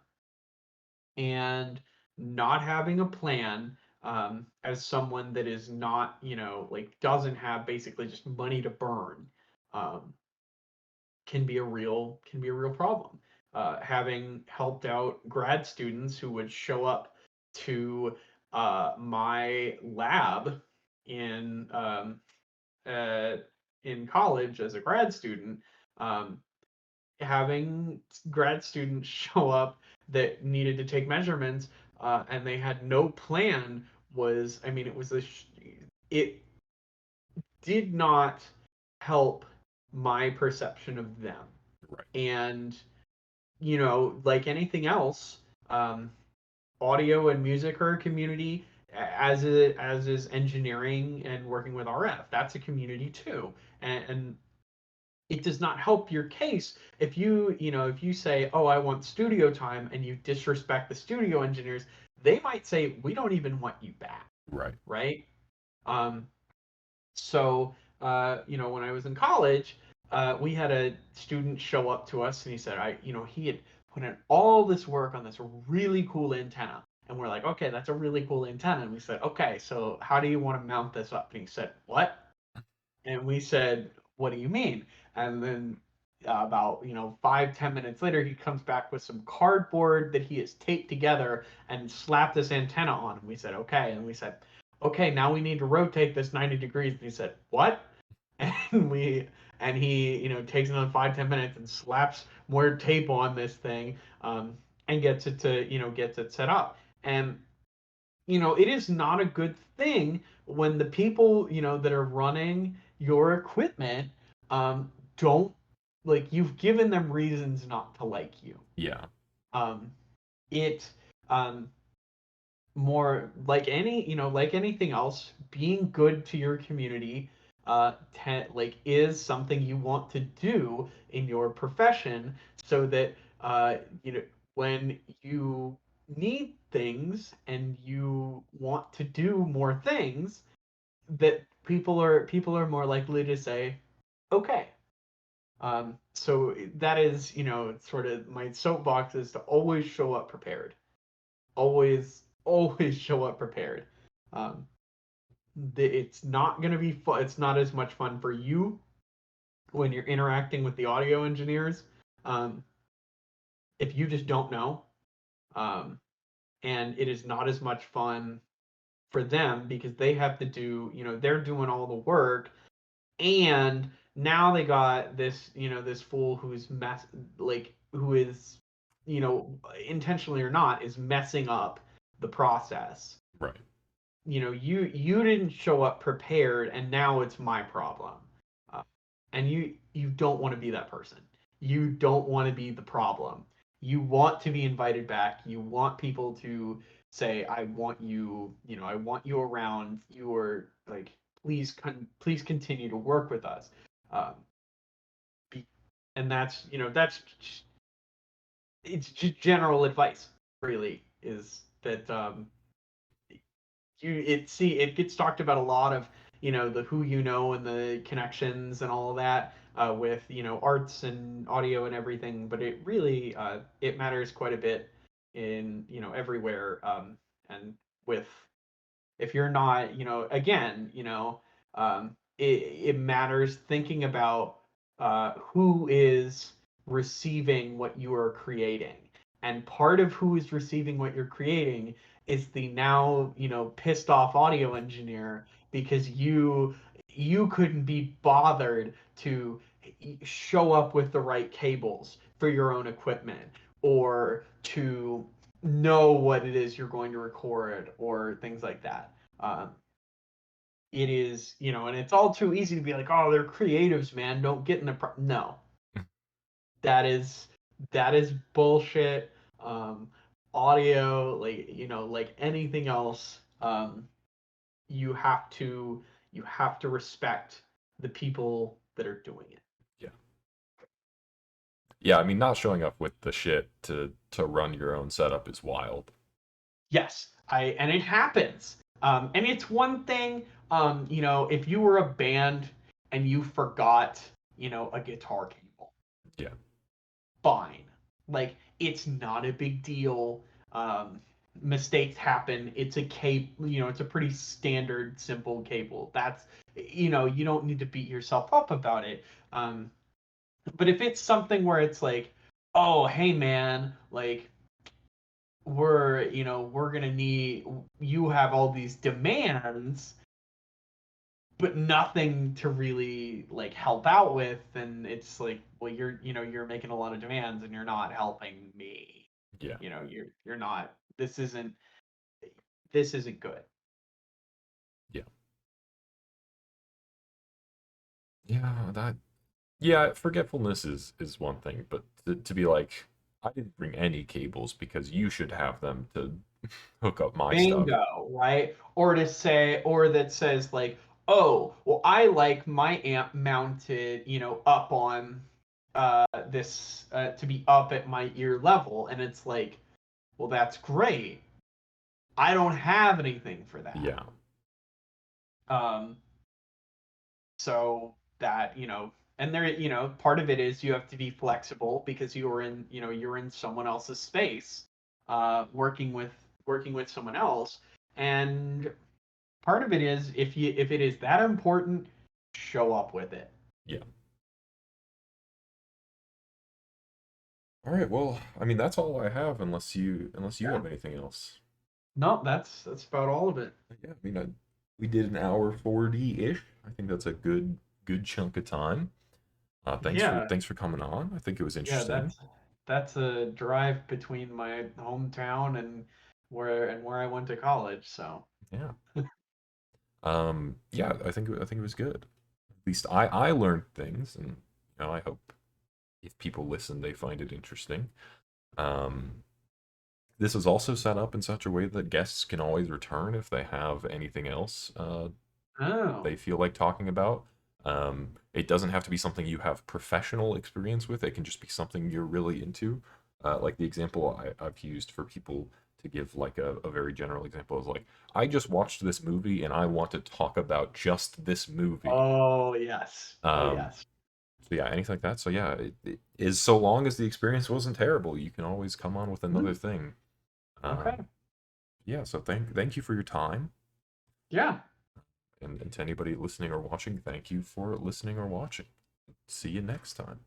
Speaker 2: and not having a plan, as someone that is not, like doesn't have basically just money to burn, um, can be a real problem. Having helped out grad students who would show up to my lab in um, uh, in college as a grad student, um, having grad students show up that needed to take measurements, and they had no plan was, I mean, it did not help my perception of them.
Speaker 1: Right.
Speaker 2: And, like anything else, um, audio and music are a community, as is engineering and working with RF. That's a community too. And it does not help your case if you say, oh, I want studio time, and you disrespect the studio engineers. They might say, we don't even want you back.
Speaker 1: Right.
Speaker 2: Right. um so when I was in college, we had a student show up to us, and he said, he had put in all this work on this really cool antenna. And we're like, okay, that's a really cool antenna. And we said, okay, so how do you want to mount this up? And he said, what? And we said, what do you mean? And then about 5-10 minutes later, he comes back with some cardboard that he has taped together and slapped this antenna on. And we said, okay. And we said, okay, now we need to rotate this 90 degrees. And he said, what? And he takes another 5-10 minutes and slaps more tape on this thing, and gets it set up. And it is not a good thing when the people, that are running your equipment, don't, like, you've given them reasons not to like you.
Speaker 1: Yeah.
Speaker 2: Um, it, more like like anything else, being good to your community, is something you want to do in your profession, so that when you need things and you want to do more things, that people are more likely to say okay. So that is, sort of my soapbox, is to always show up prepared. Always show up prepared. Um, it's not going to be fun. It's not as much fun for you when you're interacting with the audio engineers, um, if you just don't know. Um, and it is not as much fun for them, because they have to do, they're doing all the work, and now they got this fool who is, intentionally or not, is messing up the process.
Speaker 1: Right.
Speaker 2: You didn't show up prepared, and now it's my problem. uh, and you don't want to be that person. You don't want to be the problem. You want to be invited back. You want people to say, I want you, I want you around. You are like, please continue to work with us. Um, be, and that's it's just general advice. Really, is that it gets talked about a lot of the who and the connections and all of that with arts and audio and everything, but it really it matters quite a bit in everywhere, and with if you're not, again, it matters thinking about who is receiving what you are creating. And part of who is receiving what you're creating is the now, pissed off audio engineer because you couldn't be bothered to show up with the right cables for your own equipment or to know what it is you're going to record or things like that. Um, it is, and it's all too easy to be like, oh, they're creatives, man. Don't get in the no. That is bullshit. Um, audio, like like anything else, you have to respect the people that are doing it.
Speaker 1: Yeah. Yeah, I mean, not showing up with the shit to run your own setup is wild.
Speaker 2: Yes, and it happens. And it's one thing, if you were a band and you forgot, a guitar cable,
Speaker 1: Yeah.
Speaker 2: fine. Like it's not a big deal. Mistakes happen. It's a cable, it's a pretty standard, simple cable. That's you don't need to beat yourself up about it. But if it's something where it's like, oh, hey man, like we're gonna need you have all these demands but nothing to really like help out with, and it's like, well, you're making a lot of demands and you're not helping me.
Speaker 1: Yeah.
Speaker 2: You're not, this isn't good.
Speaker 1: Yeah. Yeah, that yeah, forgetfulness is one thing, but to be like, I didn't bring any cables because you should have them to hook up my stuff.
Speaker 2: Bingo, right? Or to say, or that says like, oh, well, I like my amp mounted, up on this to be up at my ear level, and it's like, well, that's great. I don't have anything for that.
Speaker 1: Yeah.
Speaker 2: Um, so that, and there, part of it is you have to be flexible because you're in someone else's space, working with someone else. And part of it is if it is that important, show up with it.
Speaker 1: Yeah. All right, well, I mean that's all I have unless you
Speaker 2: Yeah.
Speaker 1: have anything else.
Speaker 2: No, that's about all of it.
Speaker 1: Yeah, I mean we did an hour 40-ish. I think that's a good chunk of time. Thanks for
Speaker 2: Yeah.
Speaker 1: thanks for coming on. I think it was
Speaker 2: Yeah,
Speaker 1: interesting.
Speaker 2: that's a drive between my hometown and where I went to college, so
Speaker 1: Yeah. Yeah, I think it was good. At least I learned things, and I hope if people listen, they find it interesting. Um, this is also set up in such a way that guests can always return if they have anything else
Speaker 2: oh.
Speaker 1: they feel like talking about. It doesn't have to be something you have professional experience with. It can just be something you're really into. Like the example I've used for people to give like a very general example is like, I just watched this movie and I want to talk about just this movie.
Speaker 2: Oh, yes. Oh,
Speaker 1: Um,
Speaker 2: yes.
Speaker 1: so yeah, anything like that. So yeah, it is so long as the experience wasn't terrible, you can always come on with another
Speaker 2: Mhm.
Speaker 1: thing.
Speaker 2: Okay.
Speaker 1: Yeah, so thank you for your time.
Speaker 2: Yeah.
Speaker 1: And to anybody listening or watching, thank you for listening or watching. See you next time.